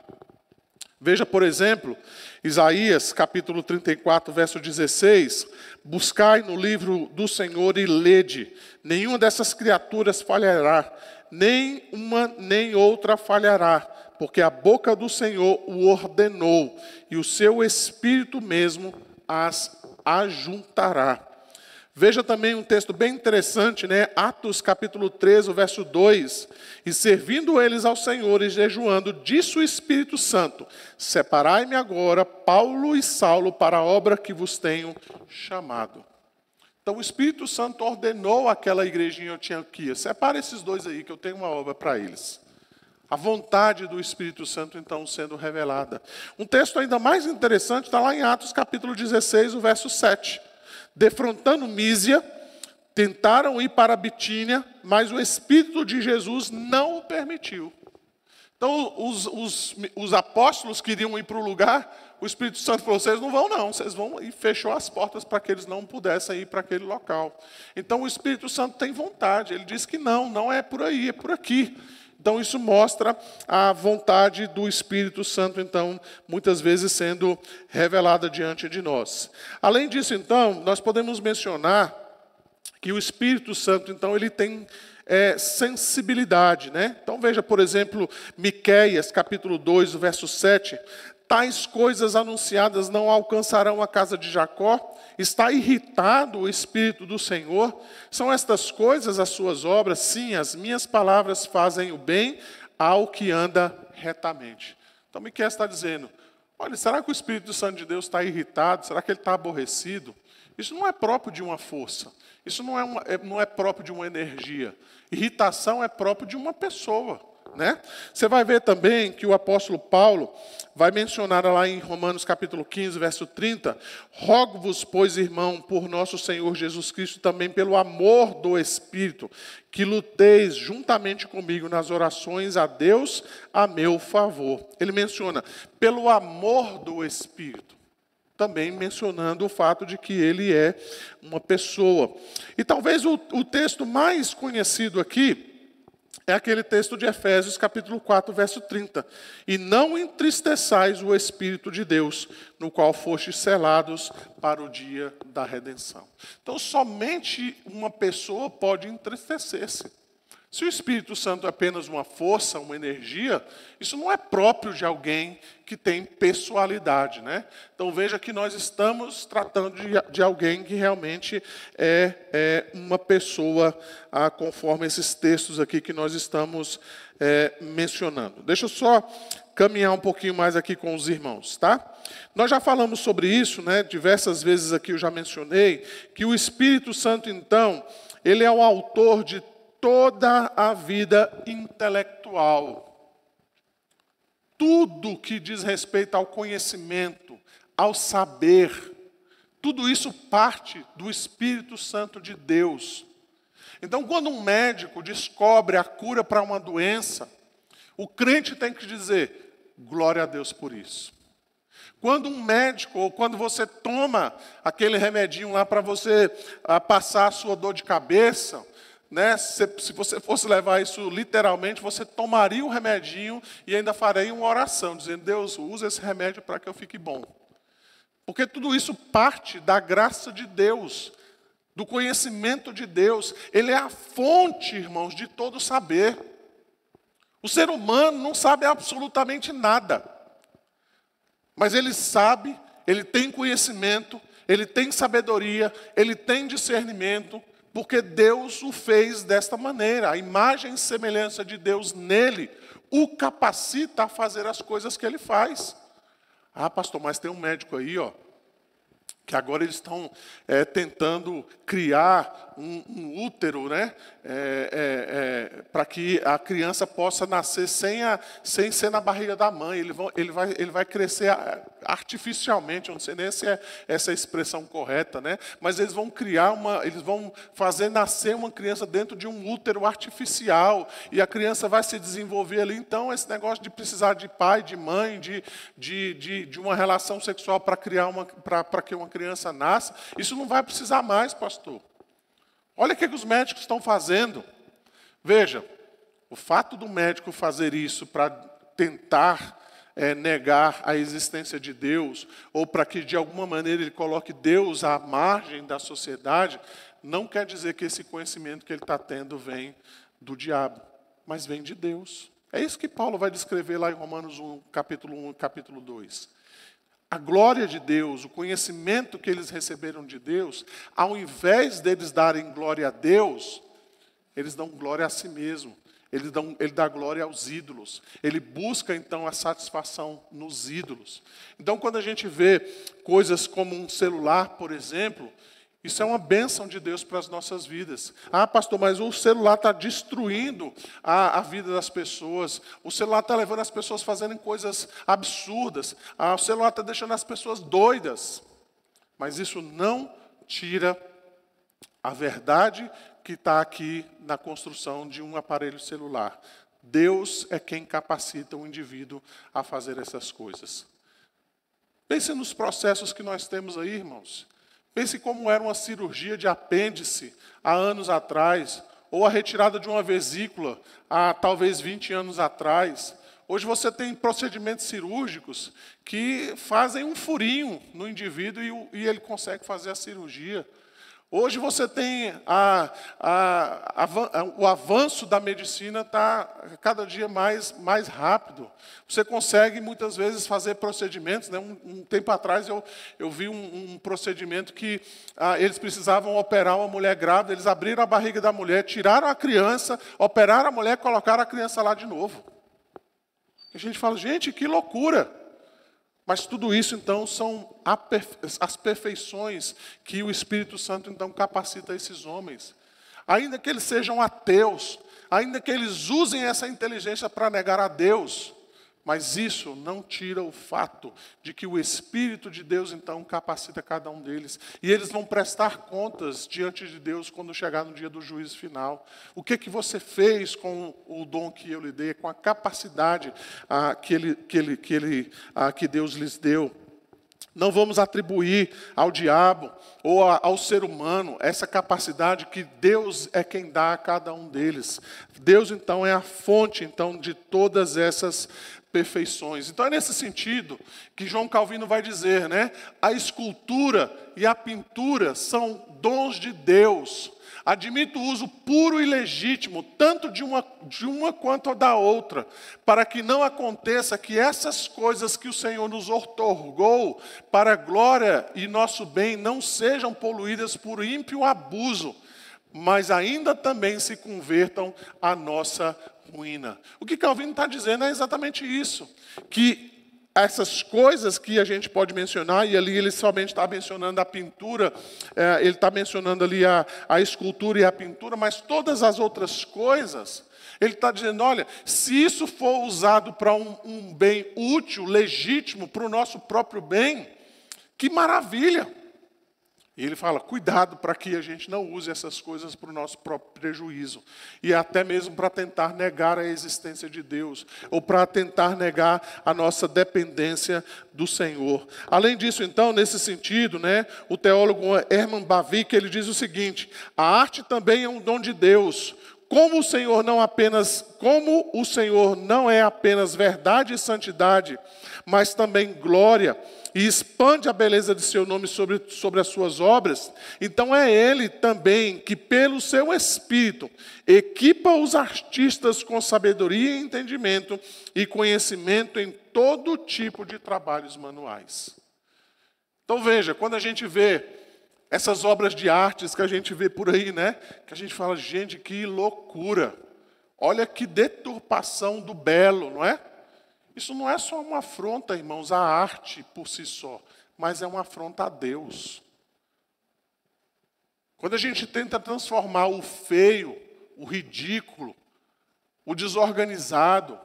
Veja, por exemplo, Isaías, capítulo 34, verso 16. Buscai no livro do Senhor e lede. Nenhuma dessas criaturas falhará, nem uma nem outra falhará, porque a boca do Senhor o ordenou, e o seu Espírito mesmo as ajuntará. Veja também um texto bem interessante, né? Atos capítulo 13, verso 2. E servindo eles ao Senhor e jejuando, disse o Espírito Santo: separai-me agora, Paulo e Saulo, para a obra que vos tenho chamado. Então o Espírito Santo ordenou àquela igrejinha Antioquia: separa esses dois aí, que eu tenho uma obra para eles. A vontade do Espírito Santo, então, sendo revelada. Um texto ainda mais interessante está lá em Atos capítulo 16, o verso 7. Defrontando Mísia, tentaram ir para a Bitínia, mas o Espírito de Jesus não o permitiu. Então, os apóstolos queriam ir para o lugar, o Espírito Santo falou: vocês não vão não, vocês vão, e fechou as portas para que eles não pudessem ir para aquele local. Então, o Espírito Santo tem vontade, ele diz que não é por aí, é por aqui. Então, isso mostra a vontade do Espírito Santo, então, muitas vezes sendo revelada diante de nós. Além disso, então, nós podemos mencionar que o Espírito Santo, então, ele tem sensibilidade, né? Então, veja, por exemplo, Miqueias, capítulo 2, verso 7. Tais coisas anunciadas não alcançarão a casa de Jacó. Está irritado o Espírito do Senhor? São estas coisas as suas obras? Sim, as minhas palavras fazem o bem ao que anda retamente. Então, Miqueias está dizendo: olha, será que o Espírito Santo de Deus está irritado? Será que ele está aborrecido? Isso não é próprio de uma força. Isso não é próprio de uma energia. Irritação é próprio de uma pessoa. Né? Você vai ver também que o apóstolo Paulo vai mencionar lá em Romanos capítulo 15, verso 30, rogo-vos, pois, irmão, por nosso Senhor Jesus Cristo, também pelo amor do Espírito, que luteis juntamente comigo nas orações a Deus a meu favor. Ele menciona, pelo amor do Espírito, também mencionando o fato de que ele é uma pessoa. E talvez o texto mais conhecido aqui é aquele texto de Efésios, capítulo 4, verso 30. E não entristeçais o Espírito de Deus, no qual fostes selados para o dia da redenção. Então, somente uma pessoa pode entristecer-se. Se o Espírito Santo é apenas uma força, uma energia, isso não é próprio de alguém que tem pessoalidade, né? Então veja que nós estamos tratando de alguém que realmente é uma pessoa, conforme esses textos aqui que nós estamos mencionando. Deixa eu só caminhar um pouquinho mais aqui com os irmãos, tá? Nós já falamos sobre isso, né? Diversas vezes aqui eu já mencionei que o Espírito Santo, então, ele é o autor de toda a vida intelectual. Tudo que diz respeito ao conhecimento, ao saber, tudo isso parte do Espírito Santo de Deus. Então, quando um médico descobre a cura para uma doença, o crente tem que dizer, glória a Deus por isso. Quando um médico, ou quando você toma aquele remedinho lá para você passar a sua dor de cabeça, né? Se você fosse levar isso literalmente, você tomaria o remedinho e ainda faria uma oração, dizendo, Deus, usa esse remédio para que eu fique bom. Porque tudo isso parte da graça de Deus, do conhecimento de Deus. Ele é a fonte, irmãos, de todo saber. O ser humano não sabe absolutamente nada. Mas ele sabe, ele tem conhecimento, ele tem sabedoria, ele tem discernimento, porque Deus o fez desta maneira. A imagem e semelhança de Deus nele o capacita a fazer as coisas que ele faz. Ah, pastor, mas tem um médico aí, ó, que agora eles estão tentando criar um útero, né, para que a criança possa nascer sem ser na barriga da mãe. Ele vai crescer artificialmente, eu não sei nem se é essa a expressão correta, né, mas eles vão eles vão fazer nascer uma criança dentro de um útero artificial, e a criança vai se desenvolver ali. Então, esse negócio de precisar de pai, de mãe, de uma relação sexual para que uma criança nasça, isso não vai precisar mais, pastor. Olha o que os médicos estão fazendo. Veja, o fato do médico fazer isso para tentar negar a existência de Deus, ou para que de alguma maneira ele coloque Deus à margem da sociedade, não quer dizer que esse conhecimento que ele está tendo vem do diabo, mas vem de Deus. É isso que Paulo vai descrever lá em Romanos 1, capítulo 1 e capítulo 2. A glória de Deus, o conhecimento que eles receberam de Deus, ao invés deles darem glória a Deus, eles dão glória a si mesmo. Ele dá glória aos ídolos. Ele busca, então, a satisfação nos ídolos. Então, quando a gente vê coisas como um celular, por exemplo, isso é uma bênção de Deus para as nossas vidas. Ah, pastor, mas o celular está destruindo a vida das pessoas. O celular está levando as pessoas a fazerem coisas absurdas. O celular está deixando as pessoas doidas. Mas isso não tira a verdade que está aqui na construção de um aparelho celular. Deus é quem capacita o indivíduo a fazer essas coisas. Pense nos processos que nós temos aí, irmãos. Pense como era uma cirurgia de apêndice há anos atrás, ou a retirada de uma vesícula há talvez 20 anos atrás. Hoje você tem procedimentos cirúrgicos que fazem um furinho no indivíduo e ele consegue fazer a cirurgia. Hoje você tem o avanço da medicina está cada dia mais rápido. Você consegue muitas vezes fazer procedimentos, né? Um tempo atrás eu vi um procedimento que eles precisavam operar uma mulher grávida, eles abriram a barriga da mulher, tiraram a criança, operaram a mulher e colocaram a criança lá de novo. A gente fala, gente, que loucura! Mas tudo isso, então, são as perfeições que o Espírito Santo, então, capacita esses homens. Ainda que eles sejam ateus, ainda que eles usem essa inteligência para negar a Deus, mas isso não tira o fato de que o Espírito de Deus, então, capacita cada um deles. E eles vão prestar contas diante de Deus quando chegar no dia do juízo final. O que você fez com o dom que eu lhe dei, com a capacidade que Deus lhes deu? Não vamos atribuir ao diabo ou ao ser humano essa capacidade que Deus é quem dá a cada um deles. Deus, então, é a fonte, então, de todas essas perfeições. Então é nesse sentido que João Calvino vai dizer, né? A escultura e a pintura são dons de Deus. Admito o uso puro e legítimo, tanto de uma quanto da outra, para que não aconteça que essas coisas que o Senhor nos outorgou para a glória e nosso bem não sejam poluídas por ímpio abuso, mas ainda também se convertam à nossa ruína. O que Calvino está dizendo é exatamente isso, que essas coisas que a gente pode mencionar, e ali ele somente está mencionando a pintura, ele está mencionando ali a escultura e a pintura, mas todas as outras coisas, ele está dizendo, olha, se isso for usado para um bem útil, legítimo, para o nosso próprio bem, que maravilha! E ele fala, cuidado para que a gente não use essas coisas para o nosso próprio prejuízo. E até mesmo para tentar negar a existência de Deus. Ou para tentar negar a nossa dependência do Senhor. Além disso, então, nesse sentido, o teólogo Herman Bavinck, ele diz o seguinte, a arte também é um dom de Deus. Como o Senhor não é apenas verdade e santidade, mas também glória, e expande a beleza de seu nome sobre as suas obras, então é Ele também que, pelo seu Espírito, equipa os artistas com sabedoria e entendimento e conhecimento em todo tipo de trabalhos manuais. Então veja, quando a gente vê essas obras de artes que a gente vê por aí, que a gente fala, gente, que loucura, olha que deturpação do belo, não é? Isso não é só uma afronta, irmãos, à arte por si só, mas é uma afronta a Deus. Quando a gente tenta transformar o feio, o ridículo, o desorganizado,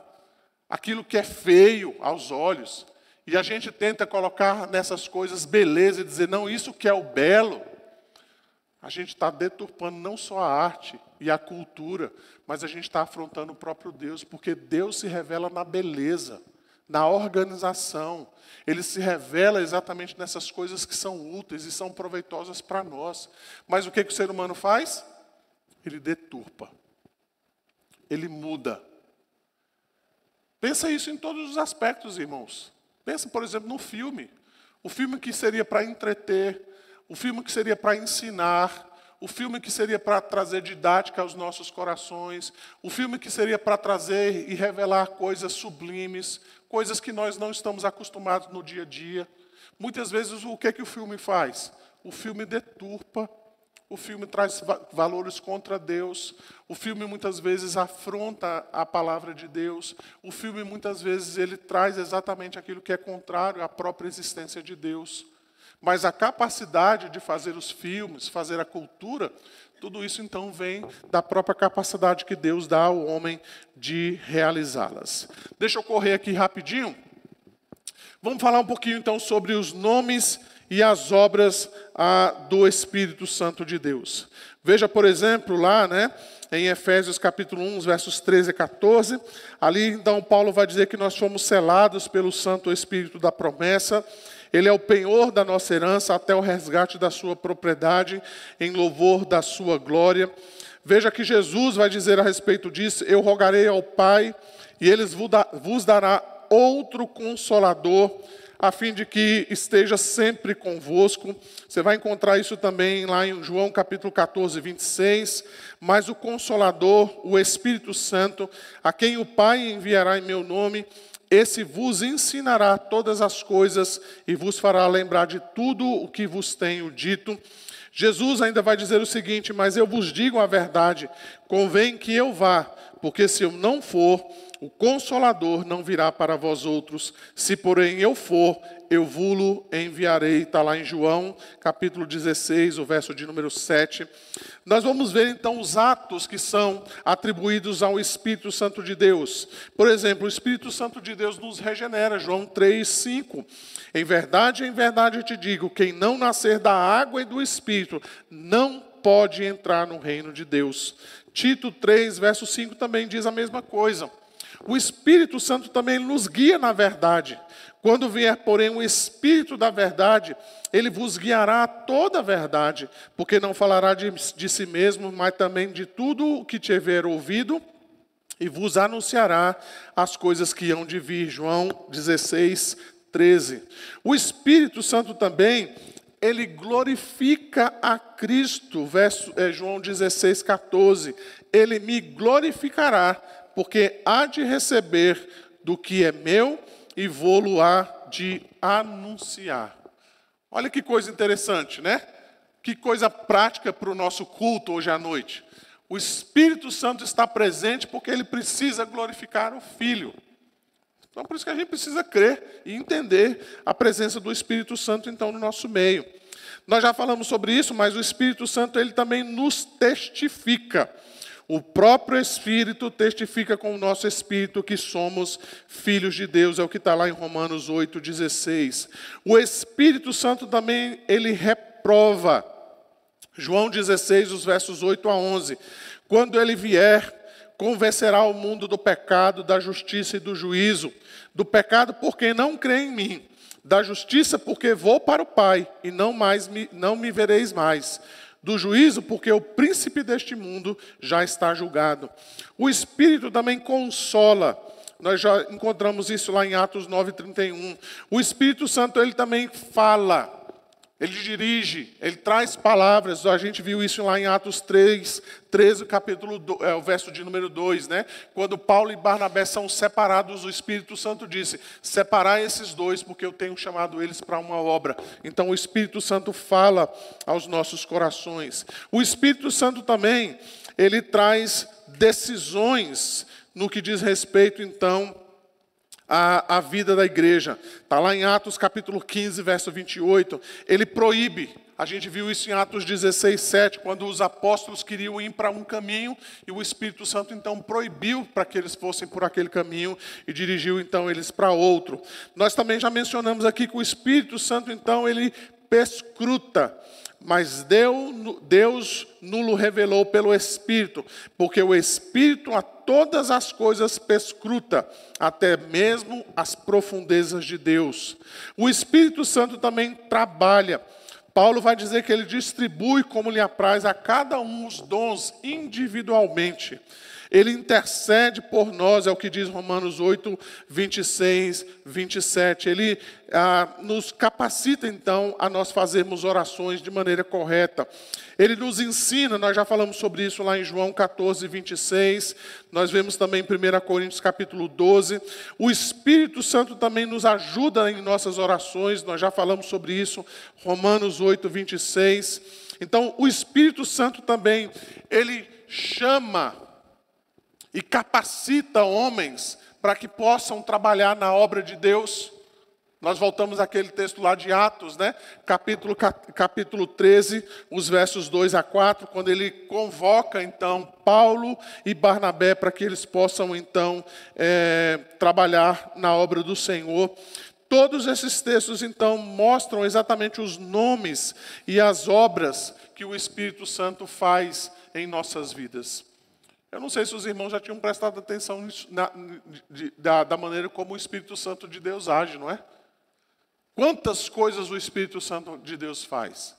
aquilo que é feio aos olhos, e a gente tenta colocar nessas coisas beleza e dizer, não, isso que é o belo, a gente está deturpando não só a arte e a cultura, mas a gente está afrontando o próprio Deus, porque Deus se revela na beleza, na organização. Ele se revela exatamente nessas coisas que são úteis e são proveitosas para nós. Mas o que o ser humano faz? Ele deturpa. Ele muda. Pensa isso em todos os aspectos, irmãos. Pensa, por exemplo, no filme. O filme que seria para entreter, o filme que seria para ensinar, o filme que seria para trazer didática aos nossos corações, o filme que seria para trazer e revelar coisas sublimes, coisas que nós não estamos acostumados no dia a dia. Muitas vezes, o que o filme faz? O filme deturpa, o filme traz valores contra Deus, o filme muitas vezes afronta a palavra de Deus, o filme muitas vezes ele traz exatamente aquilo que é contrário à própria existência de Deus. Mas a capacidade de fazer os filmes, fazer a cultura, tudo isso então vem da própria capacidade que Deus dá ao homem de realizá-las. Deixa eu correr aqui rapidinho. Vamos falar um pouquinho então sobre os nomes e as obras do Espírito Santo de Deus. Veja, por exemplo, lá, em Efésios capítulo 1, versos 13 a 14, ali então Paulo vai dizer que nós fomos selados pelo Santo Espírito da promessa. Ele é o penhor da nossa herança até o resgate da sua propriedade, em louvor da sua glória. Veja que Jesus vai dizer a respeito disso, eu rogarei ao Pai, e Ele vos dará outro Consolador, a fim de que esteja sempre convosco. Você vai encontrar isso também lá em João capítulo 14, 26. Mas o Consolador, o Espírito Santo, a quem o Pai enviará em meu nome, esse vos ensinará todas as coisas e vos fará lembrar de tudo o que vos tenho dito. Jesus ainda vai dizer o seguinte, mas eu vos digo a verdade, convém que eu vá, porque se eu não for, o Consolador não virá para vós outros. Se porém eu for, eu vou-lo enviarei. Está lá em João, capítulo 16, o verso de número 7. Nós vamos ver então os atos que são atribuídos ao Espírito Santo de Deus. Por exemplo, o Espírito Santo de Deus nos regenera, João 3, 5. Em verdade eu te digo, quem não nascer da água e do Espírito, não pode entrar no reino de Deus. Tito 3, verso 5 também diz a mesma coisa. O Espírito Santo também nos guia na verdade. Quando vier, porém, o Espírito da verdade, ele vos guiará a toda a verdade, porque não falará de si mesmo, mas também de tudo o que tiver ouvido, e vos anunciará as coisas que hão de vir. João 16, 13. O Espírito Santo também ele glorifica a Cristo, João 16, 14. Ele me glorificará, porque há de receber do que é meu e vou-lo há de anunciar. Olha que coisa interessante, né? Que coisa prática para o nosso culto hoje à noite. O Espírito Santo está presente porque ele precisa glorificar o Filho. Então, por isso que a gente precisa crer e entender a presença do Espírito Santo, então, no nosso meio. Nós já falamos sobre isso, mas o Espírito Santo, ele também nos testifica. O próprio Espírito testifica com o nosso Espírito que somos filhos de Deus. É o que está lá em Romanos 8,16. O Espírito Santo também, ele reprova. João 16, os versos 8 a 11. Quando ele vier, convencerá o mundo do pecado, da justiça e do juízo. Do pecado porque não crê em mim. Da justiça porque vou para o Pai e não me vereis mais. Do juízo porque o príncipe deste mundo já está julgado. O Espírito também consola. Nós já encontramos isso lá em Atos 9:31. O Espírito Santo, ele também fala. Ele dirige, ele traz palavras. A gente viu isso lá em Atos 13, o verso de número 2, né? Quando Paulo e Barnabé são separados, o Espírito Santo disse: separai esses dois, porque eu tenho chamado eles para uma obra. Então o Espírito Santo fala aos nossos corações. O Espírito Santo também, ele traz decisões no que diz respeito, então, a vida da igreja. Está lá em Atos capítulo 15, verso 28. Ele proíbe. A gente viu isso em Atos 16, 7, quando os apóstolos queriam ir para um caminho e o Espírito Santo então proibiu para que eles fossem por aquele caminho e dirigiu então eles para outro. Nós também já mencionamos aqui que o Espírito Santo então ele perscruta. Mas Deus nulo revelou pelo Espírito, porque o Espírito a todas as coisas perscruta, até mesmo as profundezas de Deus. O Espírito Santo também trabalha. Paulo vai dizer que ele distribui como lhe apraz a cada um os dons individualmente. Ele intercede por nós, é o que diz Romanos 8, 26, 27. Ele nos capacita, então, a nós fazermos orações de maneira correta. Ele nos ensina, nós já falamos sobre isso lá em João 14, 26. Nós vemos também em 1 Coríntios capítulo 12. O Espírito Santo também nos ajuda em nossas orações, nós já falamos sobre isso, Romanos 8, 26. Então, o Espírito Santo também, ele chama e capacita homens para que possam trabalhar na obra de Deus. Nós voltamos àquele texto lá de Atos, né? Capítulo 13, os versos 2 a 4, quando ele convoca, então, Paulo e Barnabé para que eles possam, então, trabalhar na obra do Senhor. Todos esses textos, então, mostram exatamente os nomes e as obras que o Espírito Santo faz em nossas vidas. Eu não sei se os irmãos já tinham prestado atenção nisso, da maneira como o Espírito Santo de Deus age, não é? Quantas coisas o Espírito Santo de Deus faz?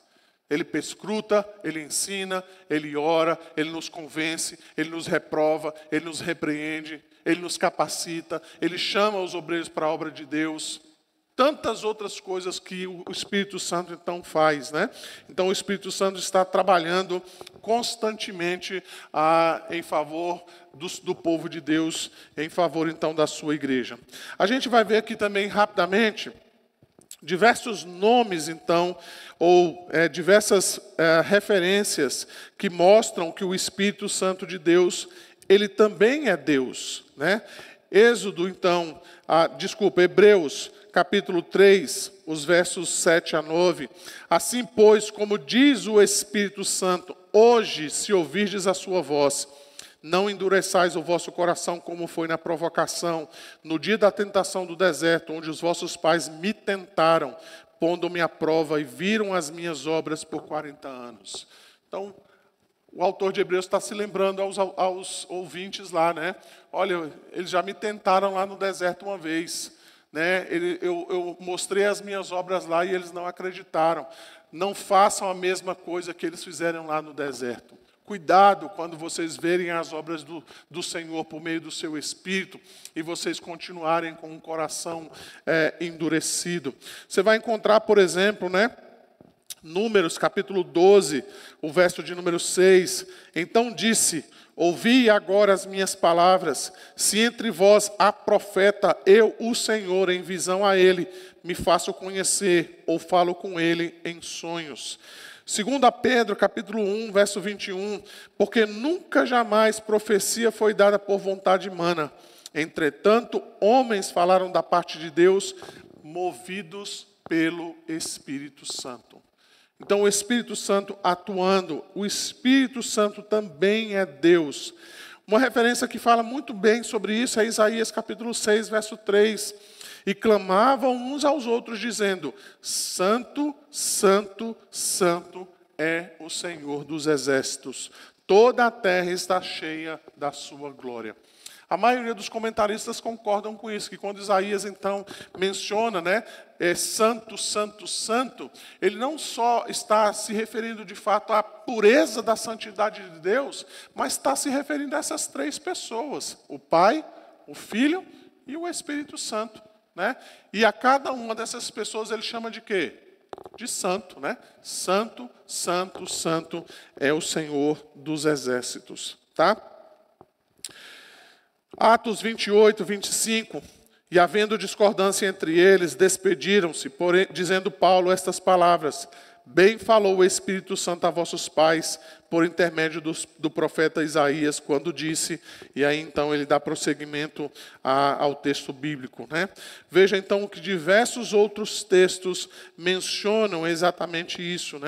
Ele perscruta, ele ensina, ele ora, ele nos convence, ele nos reprova, ele nos repreende, ele nos capacita, ele chama os obreiros para a obra de Deus. Tantas outras coisas que o Espírito Santo então faz, né? Então o Espírito Santo está trabalhando constantemente em favor do povo de Deus, em favor então da sua igreja. A gente vai ver aqui também rapidamente diversos nomes então, ou diversas referências que mostram que o Espírito Santo de Deus, ele também é Deus, né? Hebreus capítulo 3, os versos 7 a 9. Assim, pois, como diz o Espírito Santo, hoje, se ouvirdes a sua voz, não endureçais o vosso coração como foi na provocação, no dia da tentação do deserto, onde os vossos pais me tentaram, pondo-me à prova e viram as minhas obras por 40 anos. Então, o autor de Hebreus está se lembrando aos ouvintes lá, né? Olha, eles já me tentaram lá no deserto uma vez, né? Eu mostrei as minhas obras lá e eles não acreditaram. Não façam a mesma coisa que eles fizeram lá no deserto. Cuidado quando vocês verem as obras do Senhor por meio do seu Espírito e vocês continuarem com um coração endurecido. Você vai encontrar, por exemplo, né, Números, capítulo 12, o verso de número 6. Então disse: ouvi agora as minhas palavras. Se entre vós há profeta, eu, o Senhor, em visão a ele, me faço conhecer, ou falo com ele em sonhos. 2 Pedro, capítulo 1, verso 21. Porque nunca jamais profecia foi dada por vontade humana. Entretanto, homens falaram da parte de Deus, movidos pelo Espírito Santo. Então, o Espírito Santo atuando, o Espírito Santo também é Deus. Uma referência que fala muito bem sobre isso é Isaías capítulo 6, verso 3. E clamavam uns aos outros, dizendo: Santo, Santo, Santo é o Senhor dos exércitos. Toda a terra está cheia da sua glória. A maioria dos comentaristas concordam com isso, que quando Isaías, então, menciona, santo, santo, santo, ele não só está se referindo, de fato, à pureza da santidade de Deus, mas está se referindo a essas três pessoas, o Pai, o Filho e o Espírito Santo. E a cada uma dessas pessoas ele chama de quê? De santo. Santo, santo, santo é o Senhor dos exércitos. Tá? Atos 28, 25. E havendo discordância entre eles, despediram-se, dizendo Paulo estas palavras: bem falou o Espírito Santo a vossos pais, por intermédio do profeta Isaías, quando disse, e aí então ele dá prosseguimento ao texto bíblico. Veja então que diversos outros textos mencionam exatamente isso.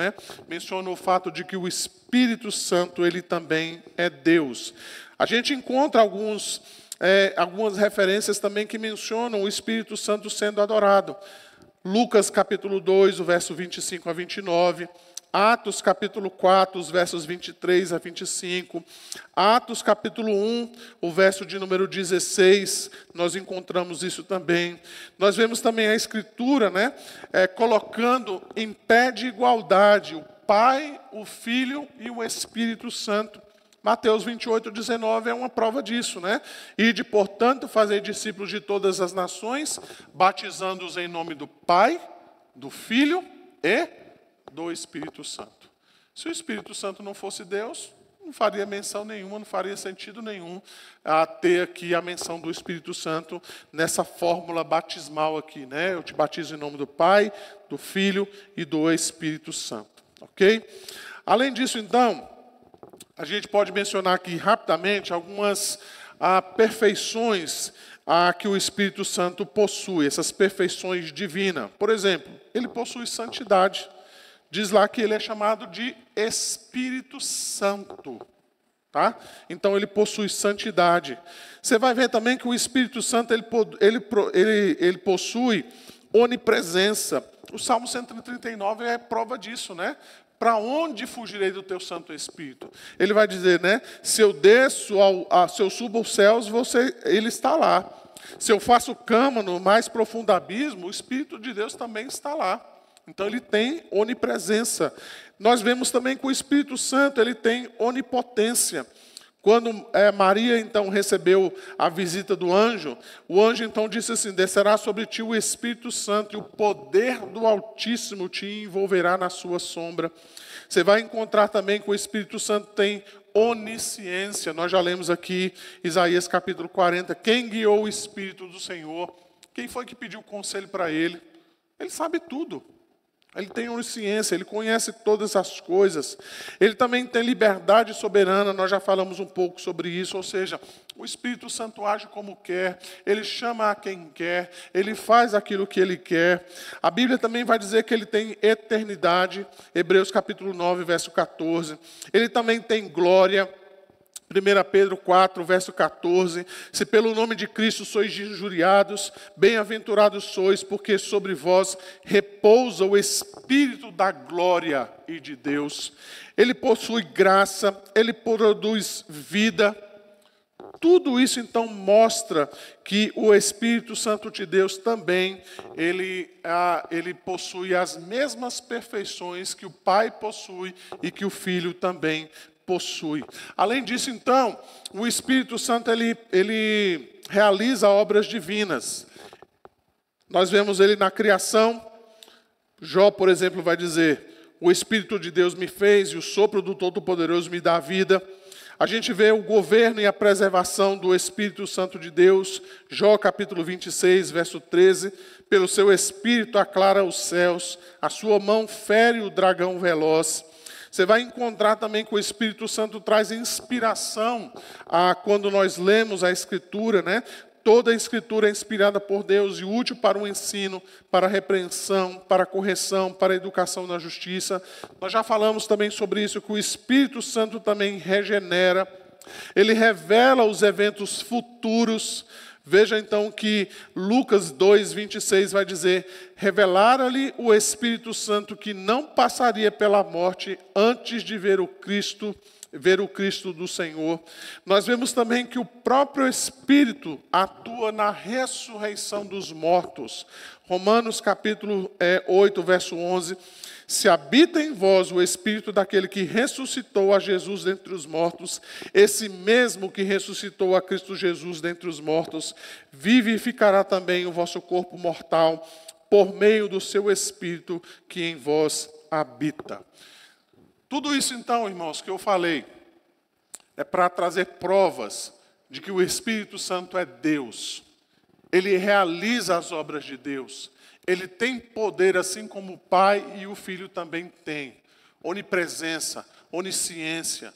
Mencionam o fato de que o Espírito Santo, ele também é Deus. A gente encontra algumas referências também que mencionam o Espírito Santo sendo adorado. Lucas capítulo 2, o verso 25 a 29. Atos capítulo 4, os versos 23 a 25. Atos capítulo 1, o verso de número 16. Nós encontramos isso também. Nós vemos também a Escritura, colocando em pé de igualdade o Pai, o Filho e o Espírito Santo. Mateus 28, 19 é uma prova disso. Ide, portanto, fazer discípulos de todas as nações, batizando-os em nome do Pai, do Filho e do Espírito Santo. Se o Espírito Santo não fosse Deus, não faria menção nenhuma, não faria sentido nenhum a ter aqui a menção do Espírito Santo nessa fórmula batismal aqui. Eu te batizo em nome do Pai, do Filho e do Espírito Santo. Ok? Além disso, então, a gente pode mencionar aqui rapidamente algumas perfeições que o Espírito Santo possui, essas perfeições divinas. Por exemplo, ele possui santidade. Diz lá que ele é chamado de Espírito Santo. Tá? Então ele possui santidade. Você vai ver também que o Espírito Santo ele possui onipresença. O Salmo 139 é prova disso, Para onde fugirei do teu Santo Espírito? Ele vai dizer, se eu desço, se eu subo aos céus, ele está lá. Se eu faço cama no mais profundo abismo, o Espírito de Deus também está lá. Então ele tem onipresença. Nós vemos também que o Espírito Santo ele tem onipotência. Quando Maria, então, recebeu a visita do anjo, o anjo, então, disse assim: descerá sobre ti o Espírito Santo e o poder do Altíssimo te envolverá na sua sombra. Você vai encontrar também que o Espírito Santo tem onisciência. Nós já lemos aqui, Isaías capítulo 40, quem guiou o Espírito do Senhor? Quem foi que pediu conselho para ele? Ele sabe tudo. Ele tem onisciência, ele conhece todas as coisas. Ele também tem liberdade soberana, nós já falamos um pouco sobre isso, ou seja, o Espírito Santo age como quer, ele chama a quem quer, ele faz aquilo que ele quer. A Bíblia também vai dizer que ele tem eternidade, Hebreus capítulo 9, verso 14. Ele também tem glória. 1 Pedro 4, verso 14, se pelo nome de Cristo sois injuriados, bem-aventurados sois, porque sobre vós repousa o Espírito da glória e de Deus. Ele possui graça, ele produz vida. Tudo isso, então, mostra que o Espírito Santo de Deus também, ele possui as mesmas perfeições que o Pai possui e que o Filho também possui. Além disso, então, o Espírito Santo ele realiza obras divinas. Nós vemos ele na criação. Jó, por exemplo, vai dizer: o Espírito de Deus me fez e o sopro do Todo-Poderoso me dá vida. A gente vê o governo e a preservação do Espírito Santo de Deus. Jó capítulo 26, verso 13. Pelo seu Espírito aclara os céus, a sua mão fere o dragão veloz. Você vai encontrar também que o Espírito Santo traz inspiração quando nós lemos a Escritura, né? Toda a Escritura é inspirada por Deus e útil para o ensino, para a repreensão, para a correção, para a educação na justiça. Nós já falamos também sobre isso, que o Espírito Santo também regenera. Ele revela os eventos futuros. Veja então que Lucas 2, 26 vai dizer: revelara-lhe o Espírito Santo que não passaria pela morte antes de ver o Cristo do Senhor. Nós vemos também que o próprio Espírito atua na ressurreição dos mortos. Romanos capítulo 8, verso 11. Se habita em vós o Espírito daquele que ressuscitou a Jesus dentre os mortos, esse mesmo que ressuscitou a Cristo Jesus dentre os mortos, vivificará também o vosso corpo mortal, por meio do seu Espírito que em vós habita. Tudo isso então, irmãos, que eu falei, é para trazer provas de que o Espírito Santo é Deus. Ele realiza as obras de Deus. Ele tem poder assim como o Pai e o Filho também têm. Onipresença, onisciência.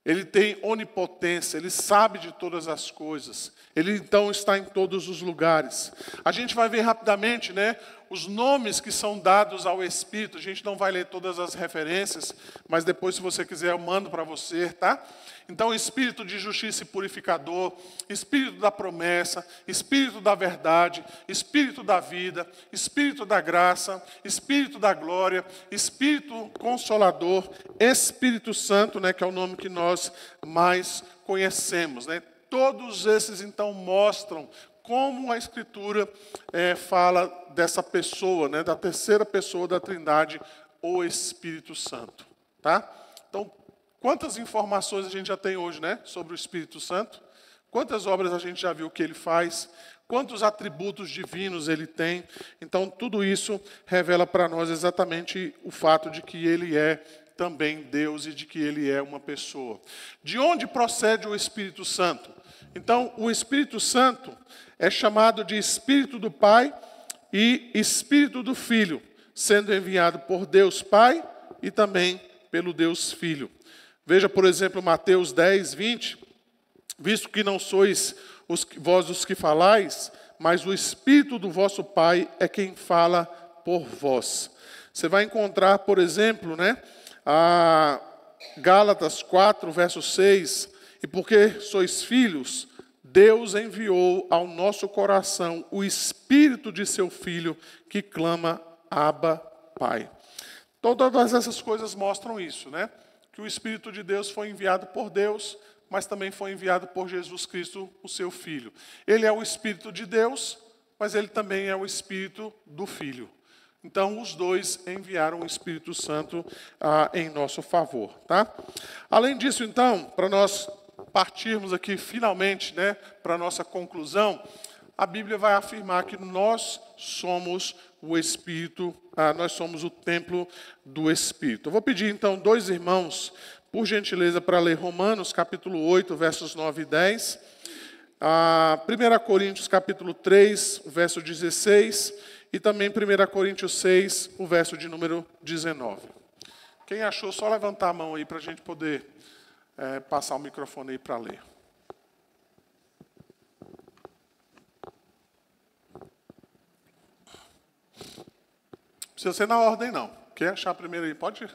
Ele tem onipotência, ele sabe de todas as coisas. Ele então está em todos os lugares. A gente vai ver rapidamente, né, os nomes que são dados ao Espírito. A gente não vai ler todas as referências, mas depois, se você quiser, eu mando para você, tá? Então, Espírito de justiça e purificador, Espírito da promessa, Espírito da verdade, Espírito da vida, Espírito da graça, Espírito da glória, Espírito consolador, Espírito Santo, né, que é o nome que nós mais conhecemos, né? Todos esses, então, mostram como a Escritura fala dessa pessoa, né, da terceira pessoa da Trindade, o Espírito Santo. Tá? Então, quantas informações a gente já tem hoje, né, sobre o Espírito Santo? Quantas obras a gente já viu que ele faz? Quantos atributos divinos ele tem? Então, tudo isso revela para nós exatamente o fato de que ele é também Deus e de que ele é uma pessoa. De onde procede o Espírito Santo? Então, o Espírito Santo é chamado de Espírito do Pai e Espírito do Filho, sendo enviado por Deus Pai e também pelo Deus Filho. Veja, por exemplo, Mateus 10, 20. Visto que não sois vós os que falais, mas o Espírito do vosso Pai é quem fala por vós. Você vai encontrar, por exemplo, né, a Gálatas 4, verso 6, e porque sois filhos, Deus enviou ao nosso coração o Espírito de seu Filho, que clama, Abba, Pai. Todas essas coisas mostram isso, né? Que o Espírito de Deus foi enviado por Deus, mas também foi enviado por Jesus Cristo, o seu Filho. Ele é o Espírito de Deus, mas ele também é o Espírito do Filho. Então, os dois enviaram o Espírito Santo em nosso favor. Tá? Além disso, então, para nós partirmos aqui finalmente, né, para a nossa conclusão, a Bíblia vai afirmar que nós somos o Espírito, nós somos o templo do Espírito. Eu vou pedir, então, dois irmãos, por gentileza, para ler Romanos, capítulo 8, versos 9 e 10. 1 Coríntios, capítulo 3, verso 16. E também 1 Coríntios 6, o verso de número 19. Quem achou, só levantar a mão aí para a gente poder passar o microfone aí para ler. Não precisa ser na ordem, não. Quem achar primeiro aí, pode ir.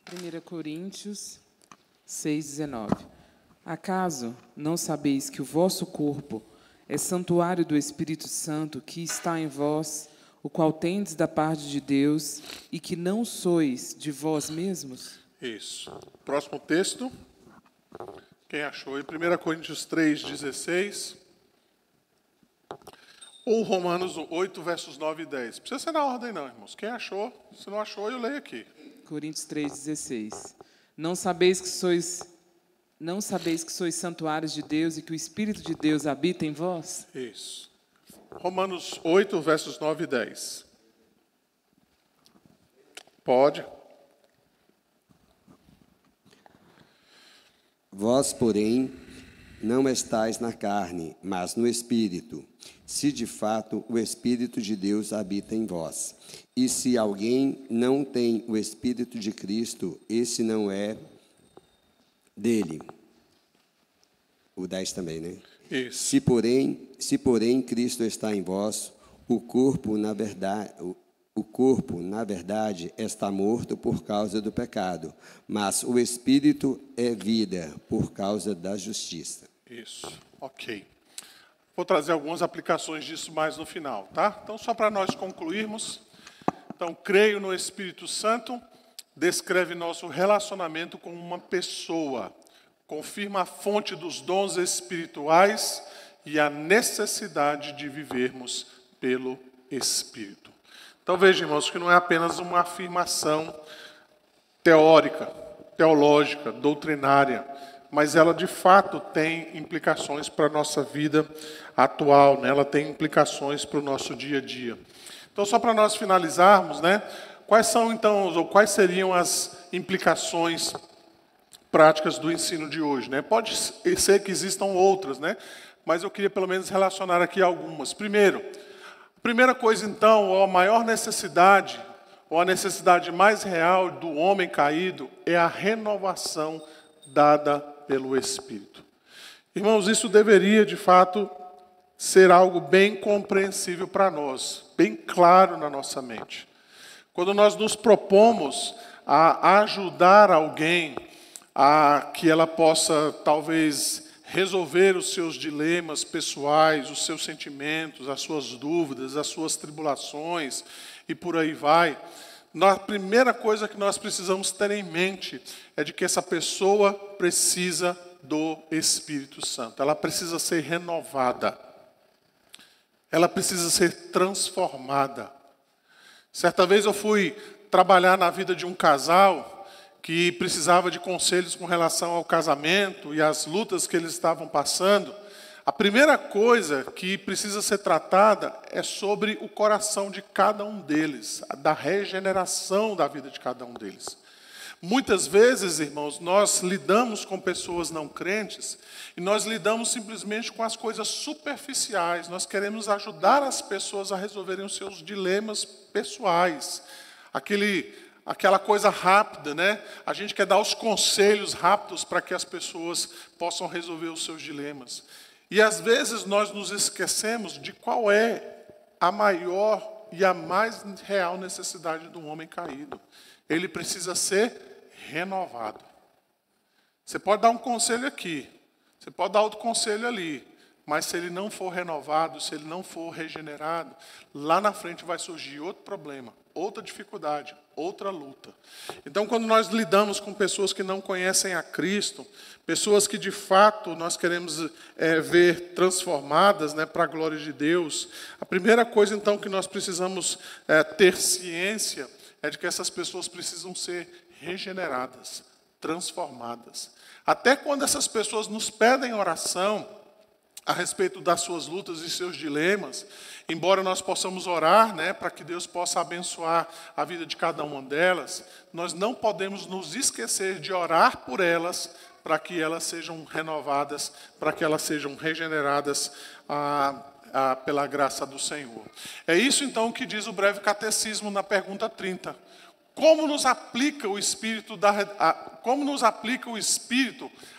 Primeira Coríntios 6:19. Acaso não sabeis que o vosso corpo é santuário do Espírito Santo que está em vós, o qual tendes da parte de Deus, e que não sois de vós mesmos? Isso. Próximo texto. Quem achou aí? 1 Coríntios 3:16. Ou Romanos 8, versos 9 e 10. Não precisa ser na ordem não, irmãos. Quem achou? Se não achou, eu leio aqui. Coríntios 3:16. Não sabeis que sois Não sabeis que sois santuários de Deus e que o Espírito de Deus habita em vós? Isso. Romanos 8, versos 9 e 10. Pode. Vós, porém, não estáis na carne, mas no Espírito, se de fato o Espírito de Deus habita em vós. E se alguém não tem o Espírito de Cristo, esse não é dele. O 10 também, né? Isso. Se porém Cristo está em vós, o corpo, na verdade, está morto por causa do pecado, mas o Espírito é vida por causa da justiça. Isso. Ok. Vou trazer algumas aplicações disso mais no final, tá? Então, só para nós concluirmos. Então, creio no Espírito Santo, descreve nosso relacionamento com uma pessoa, confirma a fonte dos dons espirituais e a necessidade de vivermos pelo Espírito. Então, veja, irmãos, que não é apenas uma afirmação teórica, teológica, doutrinária, mas ela, de fato, tem implicações para a nossa vida atual, né? Ela tem implicações para o nosso dia a dia. Então, só para nós finalizarmos, né? Quais são, então, ou quais seriam as implicações práticas do ensino de hoje, né? Pode ser que existam outras, né? Mas eu queria, pelo menos, relacionar aqui algumas. Primeiro, a primeira coisa, então, ou a maior necessidade, ou a necessidade mais real do homem caído, é a renovação dada pelo Espírito. Irmãos, isso deveria, de fato, ser algo bem compreensível para nós, bem claro na nossa mente. Quando nós nos propomos a ajudar alguém a que ela possa, talvez, resolver os seus dilemas pessoais, os seus sentimentos, as suas dúvidas, as suas tribulações, e por aí vai, a primeira coisa que nós precisamos ter em mente é de que essa pessoa precisa do Espírito Santo. Ela precisa ser renovada. Ela precisa ser transformada. Certa vez eu fui trabalhar na vida de um casal que precisava de conselhos com relação ao casamento e às lutas que eles estavam passando. A primeira coisa que precisa ser tratada é sobre o coração de cada um deles, da regeneração da vida de cada um deles. Muitas vezes, irmãos, nós lidamos com pessoas não crentes e nós lidamos simplesmente com as coisas superficiais. Nós queremos ajudar as pessoas a resolverem os seus dilemas pessoais. Aquela coisa rápida, né? A gente quer dar os conselhos rápidos para que as pessoas possam resolver os seus dilemas. E às vezes nós nos esquecemos de qual é a maior e a mais real necessidade do homem caído. Ele precisa ser renovado. Você pode dar um conselho aqui, você pode dar outro conselho ali, mas se ele não for renovado, se ele não for regenerado, lá na frente vai surgir outro problema, outra dificuldade, outra luta. Então, quando nós lidamos com pessoas que não conhecem a Cristo, pessoas que de fato nós queremos ver transformadas, né, para a glória de Deus, a primeira coisa então que nós precisamos ter ciência é de que essas pessoas precisam ser regeneradas, transformadas. Até quando essas pessoas nos pedem oração a respeito das suas lutas e seus dilemas, embora nós possamos orar, né, para que Deus possa abençoar a vida de cada uma delas, nós não podemos nos esquecer de orar por elas, para que elas sejam renovadas, para que elas sejam regeneradas pela graça do Senhor. É isso então que diz o breve catecismo na pergunta 30. Como nos aplica o Espírito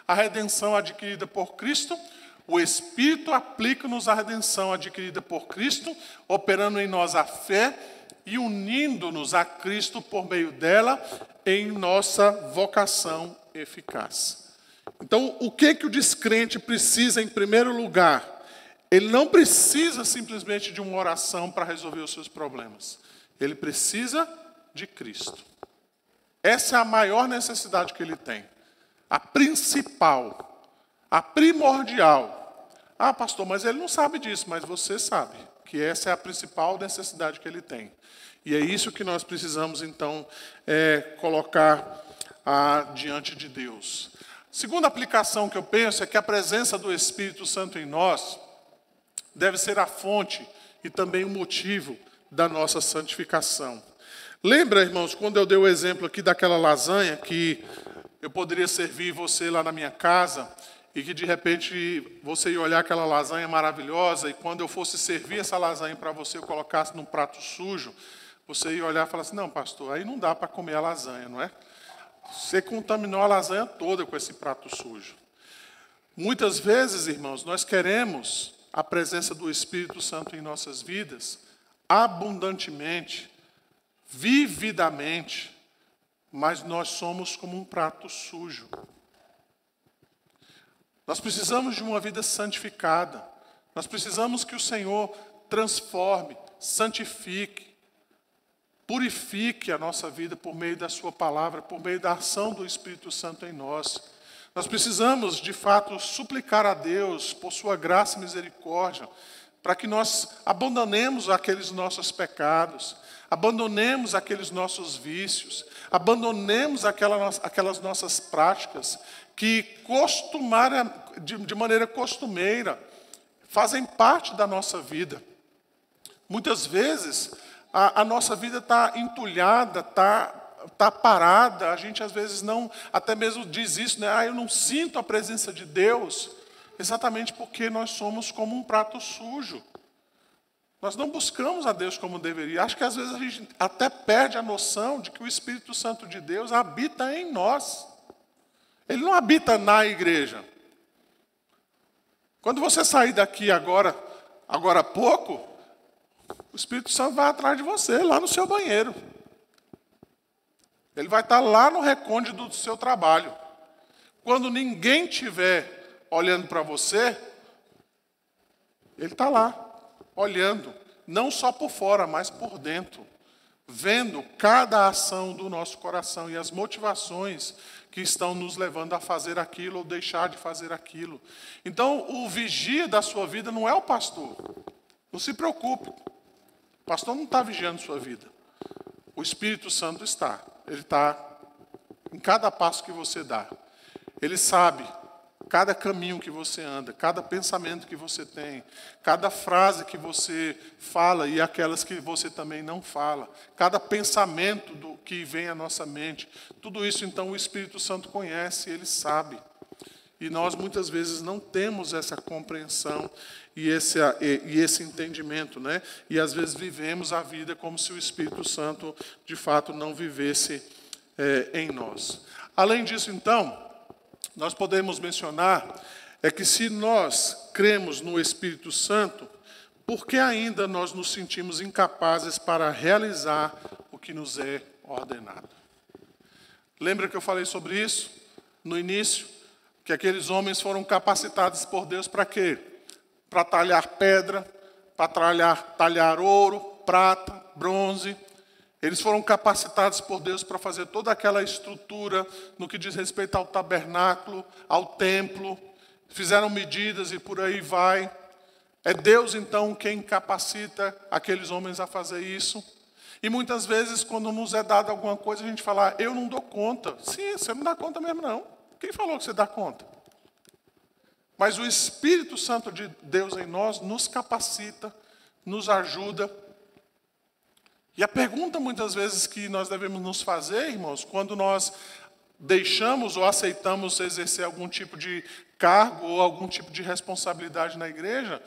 a redenção adquirida por Cristo? O Espírito aplica-nos a redenção adquirida por Cristo, operando em nós a fé e unindo-nos a Cristo por meio dela em nossa vocação eficaz. Então, o que o descrente precisa em primeiro lugar? Ele não precisa simplesmente de uma oração para resolver os seus problemas. Ele precisa de Cristo. Essa é a maior necessidade que ele tem. A principal, a primordial. Ah, pastor, mas ele não sabe disso, mas você sabe que essa é a principal necessidade que ele tem. E é isso que nós precisamos, então, colocar diante de Deus. Segunda aplicação que eu penso é que a presença do Espírito Santo em nós deve ser a fonte e também o motivo da nossa santificação. Lembra, irmãos, quando eu dei o exemplo aqui daquela lasanha que eu poderia servir você lá na minha casa e que de repente você ia olhar aquela lasanha maravilhosa e quando eu fosse servir essa lasanha para você, eu colocasse num prato sujo, você ia olhar e falar assim, não, pastor, aí não dá para comer a lasanha, não é? Você contaminou a lasanha toda com esse prato sujo. Muitas vezes, irmãos, nós queremos a presença do Espírito Santo em nossas vidas abundantemente, vividamente, mas nós somos como um prato sujo. Nós precisamos de uma vida santificada. Nós precisamos que o Senhor transforme, santifique, purifique a nossa vida por meio da sua palavra, por meio da ação do Espírito Santo em nós. Nós precisamos, de fato, suplicar a Deus por sua graça e misericórdia, para que nós abandonemos aqueles nossos pecados, abandonemos aqueles nossos vícios, abandonemos aquelas nossas práticas que de maneira costumeira fazem parte da nossa vida. Muitas vezes a nossa vida está entulhada, está parada, a gente às vezes não, até mesmo diz isso, né? Eu não sinto a presença de Deus, exatamente porque nós somos como um prato sujo. Nós não buscamos a Deus como deveria. Acho que às vezes a gente até perde a noção de que o Espírito Santo de Deus habita em nós. Ele não habita na igreja. Quando você sair daqui agora há pouco, o Espírito Santo vai atrás de você, lá no seu banheiro. Ele vai estar lá no recôndito do seu trabalho. Quando ninguém estiver olhando para você, ele está lá, olhando, não só por fora, mas por dentro, vendo cada ação do nosso coração e as motivações que estão nos levando a fazer aquilo ou deixar de fazer aquilo. Então, o vigia da sua vida não é o pastor. Não se preocupe. O pastor não está vigiando sua vida. O Espírito Santo está. Ele está em cada passo que você dá. Ele sabe cada caminho que você anda, cada pensamento que você tem, cada frase que você fala e aquelas que você também não fala, cada pensamento que vem à nossa mente. Tudo isso, então, o Espírito Santo conhece, ele sabe. E nós, muitas vezes, não temos essa compreensão e esse entendimento, né? E, às vezes, vivemos a vida como se o Espírito Santo, de fato, não vivesse em nós. Além disso, então, nós podemos mencionar que se nós cremos no Espírito Santo, por que ainda nós nos sentimos incapazes para realizar o que nos é ordenado? Lembra que eu falei sobre isso no início? Que aqueles homens foram capacitados por Deus para quê? Para talhar pedra, para talhar ouro, prata, bronze. Eles foram capacitados por Deus para fazer toda aquela estrutura no que diz respeito ao tabernáculo, ao templo. Fizeram medidas e por aí vai. É Deus, então, quem capacita aqueles homens a fazer isso. E muitas vezes, quando nos é dado alguma coisa, a gente fala, eu não dou conta. Sim, você não dá conta mesmo, não. Quem falou que você dá conta? Mas o Espírito Santo de Deus em nós nos capacita, nos ajuda. E a pergunta, muitas vezes, que nós devemos nos fazer, irmãos, quando nós deixamos ou aceitamos exercer algum tipo de cargo ou algum tipo de responsabilidade na igreja,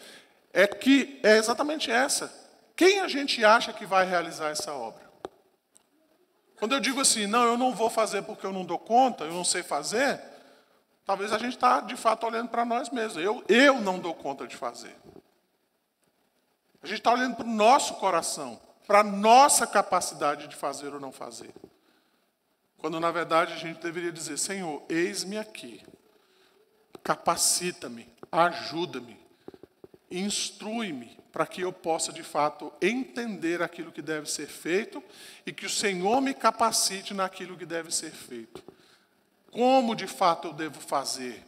é exatamente essa. Quem a gente acha que vai realizar essa obra? Quando eu digo assim, não, eu não vou fazer porque eu não dou conta, eu não sei fazer, talvez a gente está, de fato, olhando para nós mesmos. Eu não dou conta de fazer. A gente está olhando para o nosso coração, para a nossa capacidade de fazer ou não fazer. Quando, na verdade, a gente deveria dizer, Senhor, eis-me aqui, capacita-me, ajuda-me, instrui-me, para que eu possa, de fato, entender aquilo que deve ser feito e que o Senhor me capacite naquilo que deve ser feito. Como, de fato, eu devo fazer?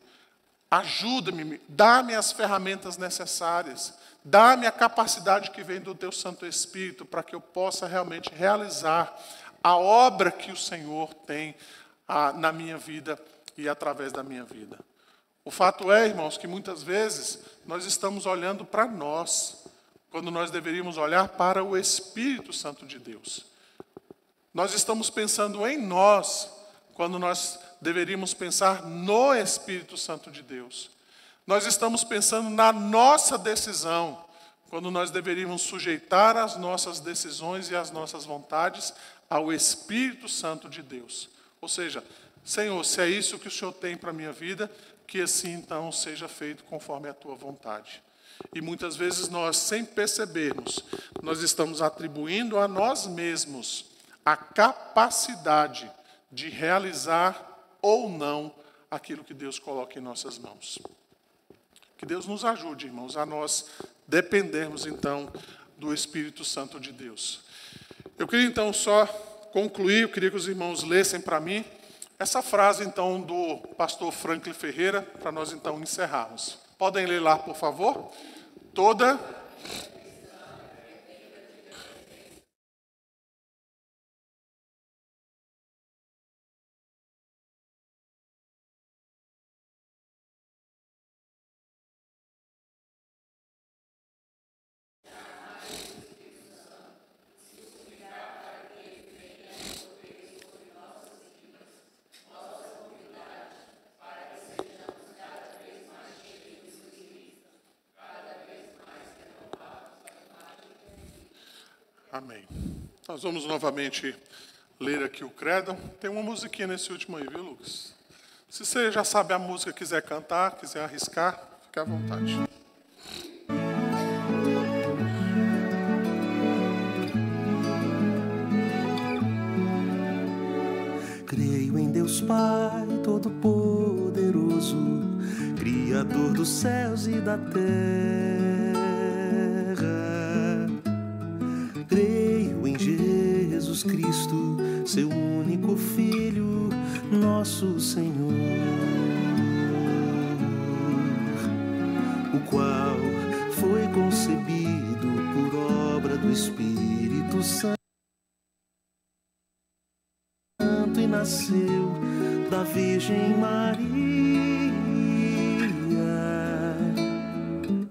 Ajuda-me, dá-me as ferramentas necessárias, dá-me a capacidade que vem do Teu Santo Espírito para que eu possa realmente realizar a obra que o Senhor tem na minha vida e através da minha vida. O fato é, irmãos, que muitas vezes nós estamos olhando para nós, quando nós deveríamos olhar para o Espírito Santo de Deus. Nós estamos pensando em nós, quando nós deveríamos pensar no Espírito Santo de Deus. Nós estamos pensando na nossa decisão, quando nós deveríamos sujeitar as nossas decisões e as nossas vontades ao Espírito Santo de Deus. Ou seja, Senhor, se é isso que o Senhor tem para a minha vida, que assim então seja feito conforme a tua vontade. E muitas vezes nós, sem percebermos, nós estamos atribuindo a nós mesmos a capacidade de realizar ou não aquilo que Deus coloca em nossas mãos. Que Deus nos ajude, irmãos, a nós dependermos então do Espírito Santo de Deus. Eu queria então só concluir, eu queria que os irmãos lessem para mim essa frase então do pastor Franklin Ferreira, para nós então encerrarmos. Podem ler lá, por favor? Amém. Nós vamos novamente ler aqui o credo. Tem uma musiquinha nesse último aí, viu, Lucas? Se você já sabe a música, quiser cantar, quiser arriscar, fique à vontade. Creio em Deus Pai Todo-Poderoso, Criador dos céus e da terra. Creio em Jesus Cristo, seu único Filho, nosso Senhor, o qual foi concebido por obra do Espírito Santo e nasceu da Virgem Maria.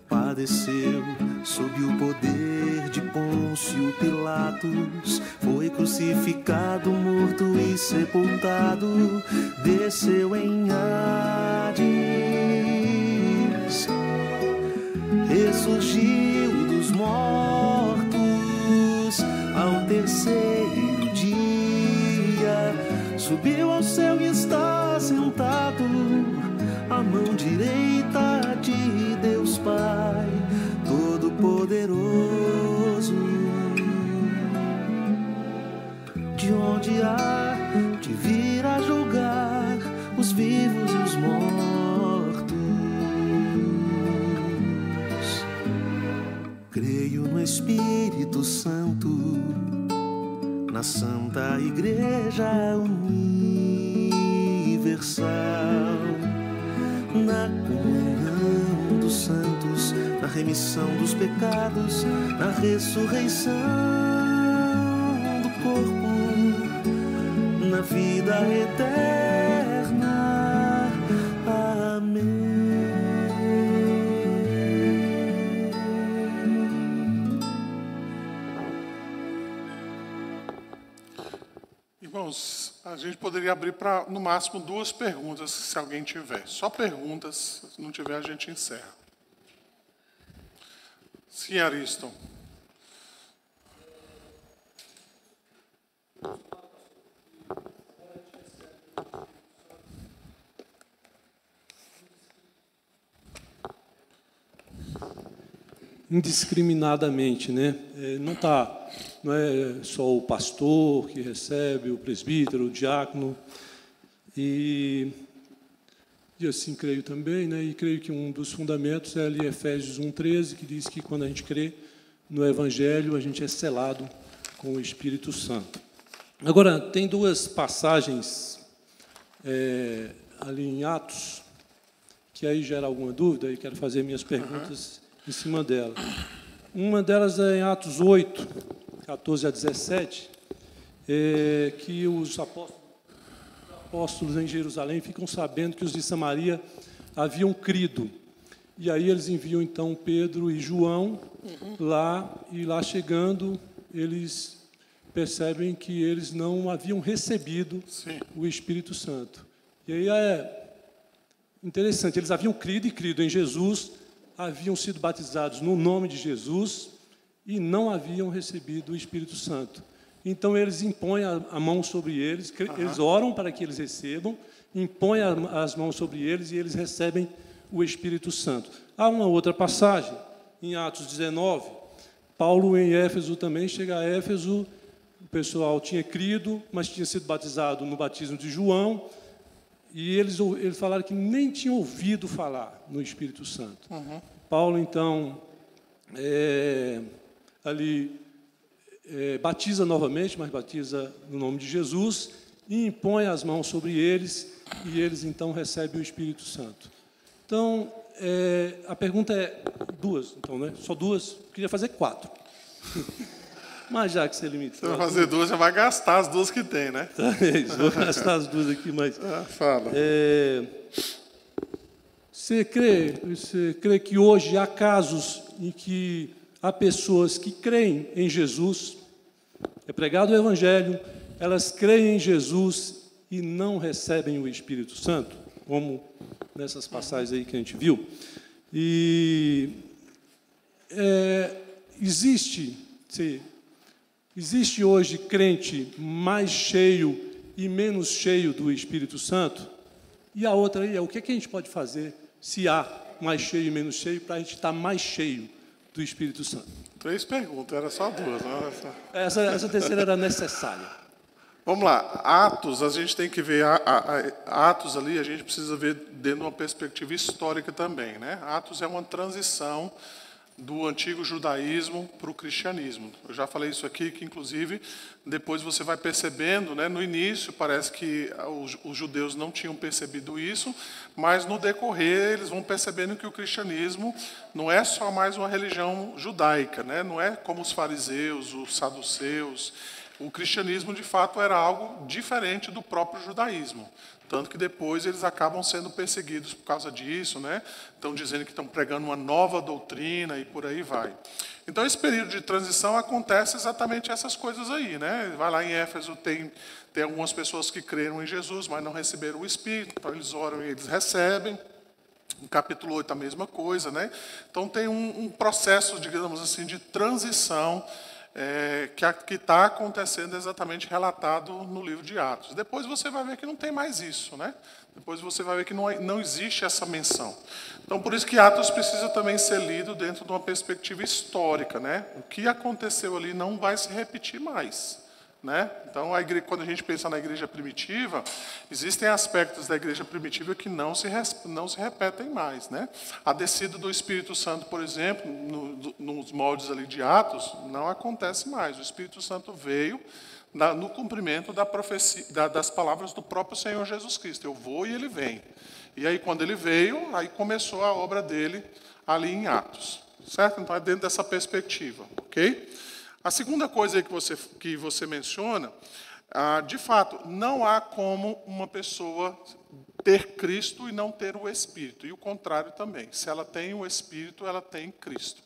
Padeceu sob o poder de Pôncio Pilatos, foi crucificado, morto e sepultado, desceu em Hades, ressurgiu dos mortos ao terceiro dia, subiu ao céu e está sentado à mão direita de Deus Pai Todo-Poderoso, de onde há de vir a julgar os vivos e os mortos. Creio no Espírito Santo, na Santa Igreja Universal, na comunhão dos santos, na remissão dos pecados, na ressurreição do corpo, na vida eterna. Amém. Irmãos, a gente poderia abrir para, no máximo, 2 perguntas, se alguém tiver. Só perguntas, se não tiver, a gente encerra. Sim, Ariston. Indiscriminadamente, né? Não é só o pastor que recebe, o presbítero, o diácono, e assim creio também, né? E creio que um dos fundamentos é ali Efésios 1:13, que diz que quando a gente crê no Evangelho, a gente é selado com o Espírito Santo. Agora, tem 2 passagens ali em Atos, que aí gera alguma dúvida, e quero fazer minhas perguntas em cima dela. Uma delas é em Atos 8, 14 a 17, que os apóstolos apóstolos em Jerusalém ficam sabendo que os de Samaria haviam crido. E aí eles enviam, então, Pedro e João lá, e lá chegando, eles percebem que eles não haviam recebido o Espírito Santo. E aí é interessante, eles haviam crido em Jesus, haviam sido batizados no nome de Jesus e não haviam recebido o Espírito Santo. Então, eles impõem a mão sobre eles, eles oram para que eles recebam, impõem as mãos sobre eles e eles recebem o Espírito Santo. Há uma outra passagem, em Atos 19, Paulo em Éfeso também chega a Éfeso, o pessoal tinha crido, mas tinha sido batizado no batismo de João, e eles falaram que nem tinham ouvido falar no Espírito Santo. Paulo, então, batiza novamente, mas batiza no nome de Jesus, e impõe as mãos sobre eles, e eles, então, recebem o Espírito Santo. Então, a pergunta é duas, então, né? Só duas? Eu queria fazer 4. Mas já que você limita... Você vai fazer 2, já vai gastar as 2 que tem, né? Vou gastar as 2 aqui, mas... Fala. Você crê que hoje há casos em que há pessoas que creem em Jesus, é pregado o Evangelho, elas creem em Jesus e não recebem o Espírito Santo, como nessas passagens aí que a gente viu? E existe hoje crente mais cheio e menos cheio do Espírito Santo? E a outra aí é, o que a gente pode fazer se há mais cheio e menos cheio, para a gente estar mais cheio do Espírito Santo? 3 perguntas, era só 2. Né? Essa terceira era necessária. Vamos lá, Atos, a gente tem que ver, Atos ali, a gente precisa ver dentro de uma perspectiva histórica também, né? Atos é uma transição do antigo judaísmo para o cristianismo. Eu já falei isso aqui, que inclusive depois você vai percebendo, né? No início parece que os judeus não tinham percebido isso, mas no decorrer eles vão percebendo que o cristianismo não é só mais uma religião judaica, né? Não é como os fariseus, os saduceus. O cristianismo, de fato, era algo diferente do próprio judaísmo. Tanto que depois eles acabam sendo perseguidos por causa disso, né? Estão dizendo que estão pregando uma nova doutrina e por aí vai. Então, esse período de transição acontece exatamente essas coisas aí, né? Vai lá em Éfeso, tem algumas pessoas que creram em Jesus, mas não receberam o Espírito, então eles oram e eles recebem. No capítulo 8, a mesma coisa, né? Então, tem um processo, digamos assim, de transição que está acontecendo exatamente relatado no livro de Atos. Depois você vai ver que não tem mais isso, né? Depois você vai ver que não existe essa menção. Então, por isso que Atos precisa também ser lido dentro de uma perspectiva histórica, né? O que aconteceu ali não vai se repetir mais, né? Então, quando a gente pensa na igreja primitiva, existem aspectos da igreja primitiva que não se repetem mais, né? A descida do Espírito Santo, por exemplo, nos moldes ali de Atos, não acontece mais. O Espírito Santo veio no cumprimento da profecia, das palavras do próprio Senhor Jesus Cristo. Eu vou e ele vem. E aí, quando ele veio, aí começou a obra dele ali em Atos, certo? Então, é dentro dessa perspectiva, ok? A segunda coisa que você menciona, de fato, não há como uma pessoa ter Cristo e não ter o Espírito. E o contrário também. Se ela tem o Espírito, ela tem Cristo.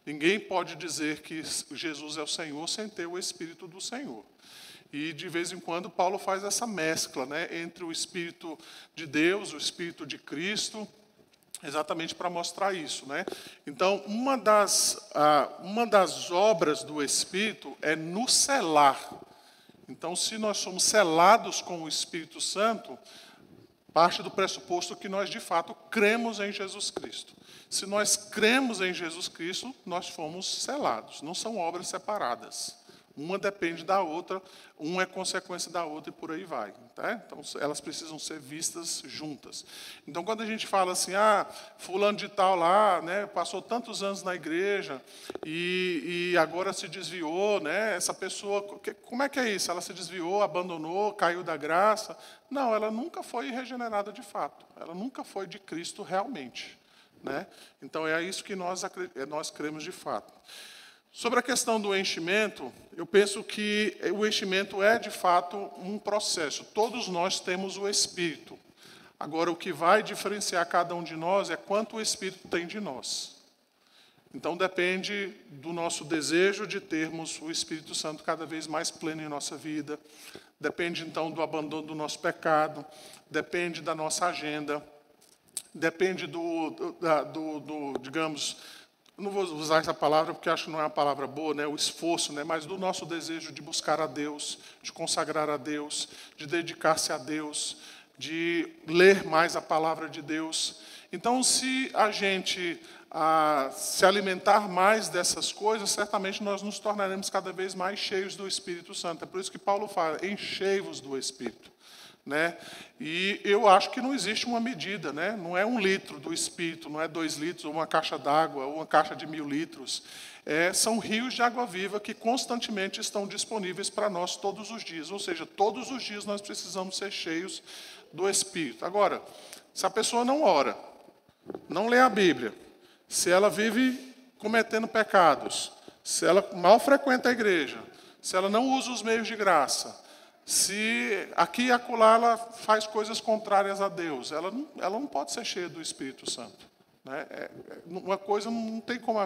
Ninguém pode dizer que Jesus é o Senhor sem ter o Espírito do Senhor. E, de vez em quando, Paulo faz essa mescla, né, entre o Espírito de Deus, o Espírito de Cristo, exatamente para mostrar isso, né? Então, uma das obras do Espírito é nos selar. Então, se nós somos selados com o Espírito Santo, parte do pressuposto que nós, de fato, cremos em Jesus Cristo. Se nós cremos em Jesus Cristo, nós fomos selados. Não são obras separadas. Uma depende da outra, uma é consequência da outra e por aí vai. Tá? Então, elas precisam ser vistas juntas. Então, quando a gente fala assim, fulano de tal lá, né, passou tantos anos na igreja e agora se desviou, né, essa pessoa, como é que é isso? Ela se desviou, abandonou, caiu da graça? Não, ela nunca foi regenerada de fato. Ela nunca foi de Cristo realmente. Né? Então, é isso que nós cremos de fato. Sobre a questão do enchimento, eu penso que o enchimento é, de fato, um processo. Todos nós temos o Espírito. Agora, o que vai diferenciar cada um de nós é quanto o Espírito tem de nós. Então, depende do nosso desejo de termos o Espírito Santo cada vez mais pleno em nossa vida. Depende, então, do abandono do nosso pecado. Depende da nossa agenda. Depende digamos, não vou usar essa palavra porque acho que não é uma palavra boa, né? O esforço, né? Mas do nosso desejo de buscar a Deus, de consagrar a Deus, de dedicar-se a Deus, de ler mais a palavra de Deus. Então, se a gente se alimentar mais dessas coisas, certamente nós nos tornaremos cada vez mais cheios do Espírito Santo. É por isso que Paulo fala, enchei-vos do Espírito. Né? E eu acho que não existe uma medida, né? Não é 1 litro do Espírito, não é 2 litros, ou uma caixa d'água, ou uma caixa de 1000 litros. São rios de água viva que constantemente estão disponíveis para nós todos os dias. Ou seja, todos os dias nós precisamos ser cheios do Espírito. Agora, se a pessoa não ora, não lê a Bíblia, se ela vive cometendo pecados, se ela mal frequenta a igreja, se ela não usa os meios de graça, se aqui e acolá ela faz coisas contrárias a Deus, ela não pode ser cheia do Espírito Santo. Né? Uma coisa não tem como,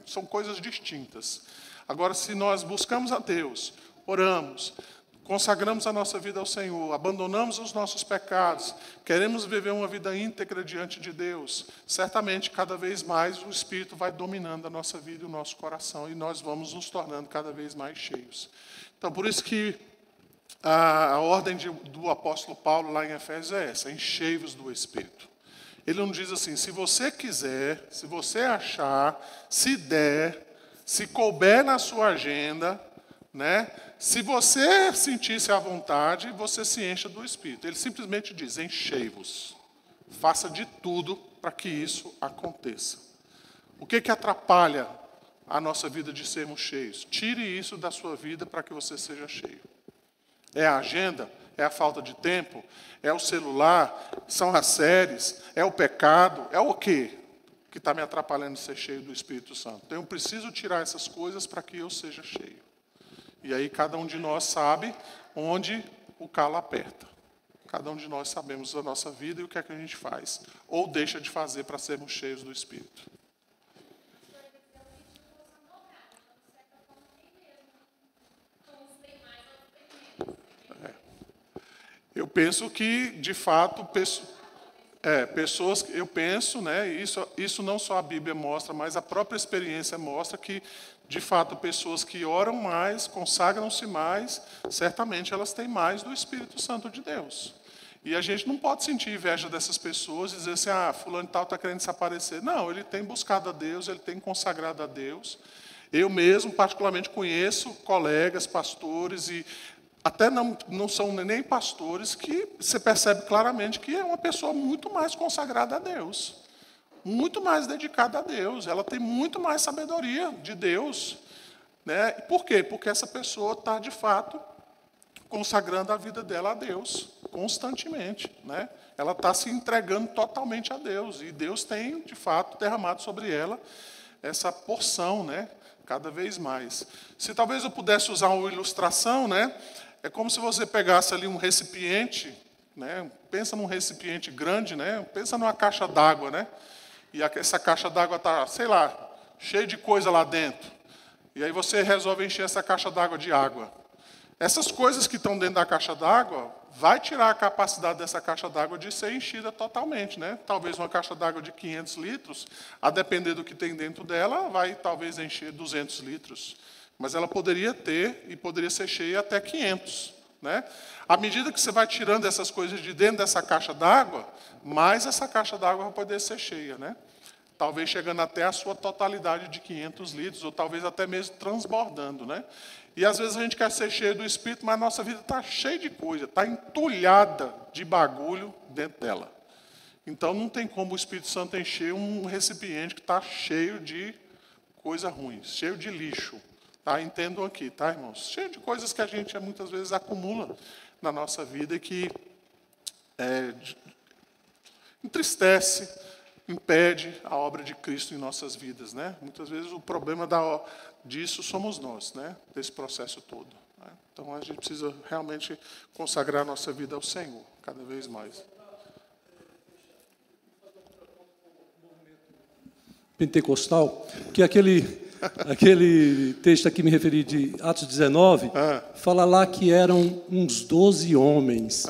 são coisas distintas. Agora, se nós buscamos a Deus, oramos, consagramos a nossa vida ao Senhor, abandonamos os nossos pecados, queremos viver uma vida íntegra diante de Deus, certamente, cada vez mais, o Espírito vai dominando a nossa vida e o nosso coração, e nós vamos nos tornando cada vez mais cheios. Então, por isso que a ordem do apóstolo Paulo, lá em Efésios, é essa, enchei-vos do Espírito. Ele não diz assim, se você quiser, se você achar, se der, se couber na sua agenda, né? Se você sentir-se à vontade, você se encha do Espírito. Ele simplesmente diz, enchei-vos. Faça de tudo para que isso aconteça. O que atrapalha a nossa vida de sermos cheios? Tire isso da sua vida para que você seja cheio. É a agenda? É a falta de tempo? É o celular? São as séries? É o pecado? É o quê que está me atrapalhando de ser cheio do Espírito Santo? Então, eu preciso tirar essas coisas para que eu seja cheio. E aí cada um de nós sabe onde o calo aperta. Cada um de nós sabemos a nossa vida e o que é que a gente faz. Ou deixa de fazer para sermos cheios do Espírito. Eu penso que, de fato, pessoas, eu penso, né, isso não só a Bíblia mostra, mas a própria experiência mostra que, de fato, pessoas que oram mais, consagram-se mais, certamente elas têm mais do Espírito Santo de Deus. E a gente não pode sentir inveja dessas pessoas e dizer assim, fulano e tal está querendo se aparecer. Não, ele tem buscado a Deus, ele tem consagrado a Deus. Eu mesmo, particularmente, conheço colegas, pastores e até não são nem pastores, que você percebe claramente que é uma pessoa muito mais consagrada a Deus, muito mais dedicada a Deus, ela tem muito mais sabedoria de Deus. Né? Por quê? Porque essa pessoa está, de fato, consagrando a vida dela a Deus, constantemente. Né? Ela está se entregando totalmente a Deus, e Deus tem, de fato, derramado sobre ela essa porção, né? Cada vez mais. Se talvez eu pudesse usar uma ilustração, né? É como se você pegasse ali um recipiente, né? Pensa num recipiente grande, né? Pensa numa caixa d'água, né? E essa caixa d'água está, sei lá, cheia de coisa lá dentro. E aí você resolve encher essa caixa d'água de água. Essas coisas que estão dentro da caixa d'água vai tirar a capacidade dessa caixa d'água de ser enchida totalmente, né? Talvez uma caixa d'água de 500 litros, a depender do que tem dentro dela, vai talvez encher 200 litros. Mas ela poderia ter e poderia ser cheia até 500. Né? À medida que você vai tirando essas coisas de dentro dessa caixa d'água, mais essa caixa d'água vai poder ser cheia. Né? Talvez chegando até a sua totalidade de 500 litros, ou talvez até mesmo transbordando. Né? E às vezes a gente quer ser cheio do Espírito, mas a nossa vida está cheia de coisa, está entulhada de bagulho dentro dela. Então não tem como o Espírito Santo encher um recipiente que está cheio de coisa ruim, cheio de lixo. Tá? Entendam aqui, tá, irmãos? Cheio de coisas que a gente muitas vezes acumula na nossa vida e que entristece, impede a obra de Cristo em nossas vidas, né? Muitas vezes o problema disso somos nós, né? Desse processo todo, né? Então a gente precisa realmente consagrar a nossa vida ao Senhor, cada vez mais. Pentecostal, que aquele texto a que me referi de Atos 19, fala lá que eram uns 12 homens.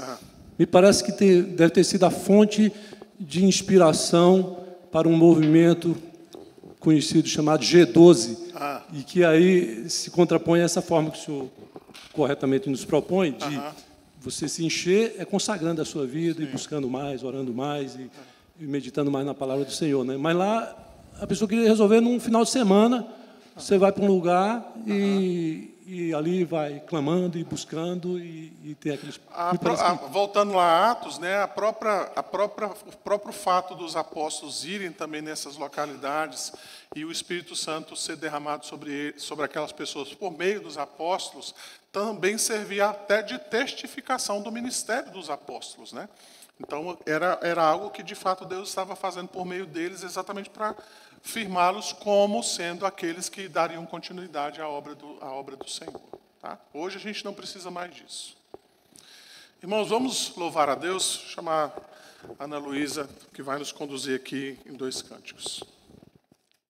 Me parece que deve ter sido a fonte de inspiração para um movimento conhecido chamado G12, e que aí se contrapõe a essa forma que o senhor corretamente nos propõe, de você se encher consagrando a sua vida e buscando mais, orando mais e meditando mais na palavra do Senhor, né? Mas lá a pessoa queria resolver num final de semana, você vai para um lugar e ali vai clamando e buscando e tem aqueles... Voltando lá a Atos, né, o próprio fato dos apóstolos irem também nessas localidades e o Espírito Santo ser derramado sobre aquelas pessoas por meio dos apóstolos, também servia até de testificação do ministério dos apóstolos, né? Então, era algo que, de fato, Deus estava fazendo por meio deles, exatamente para firmá-los como sendo aqueles que dariam continuidade à obra do Senhor. Tá? Hoje a gente não precisa mais disso. Irmãos, vamos louvar a Deus, chamar a Ana Luísa, que vai nos conduzir aqui em 2 cânticos.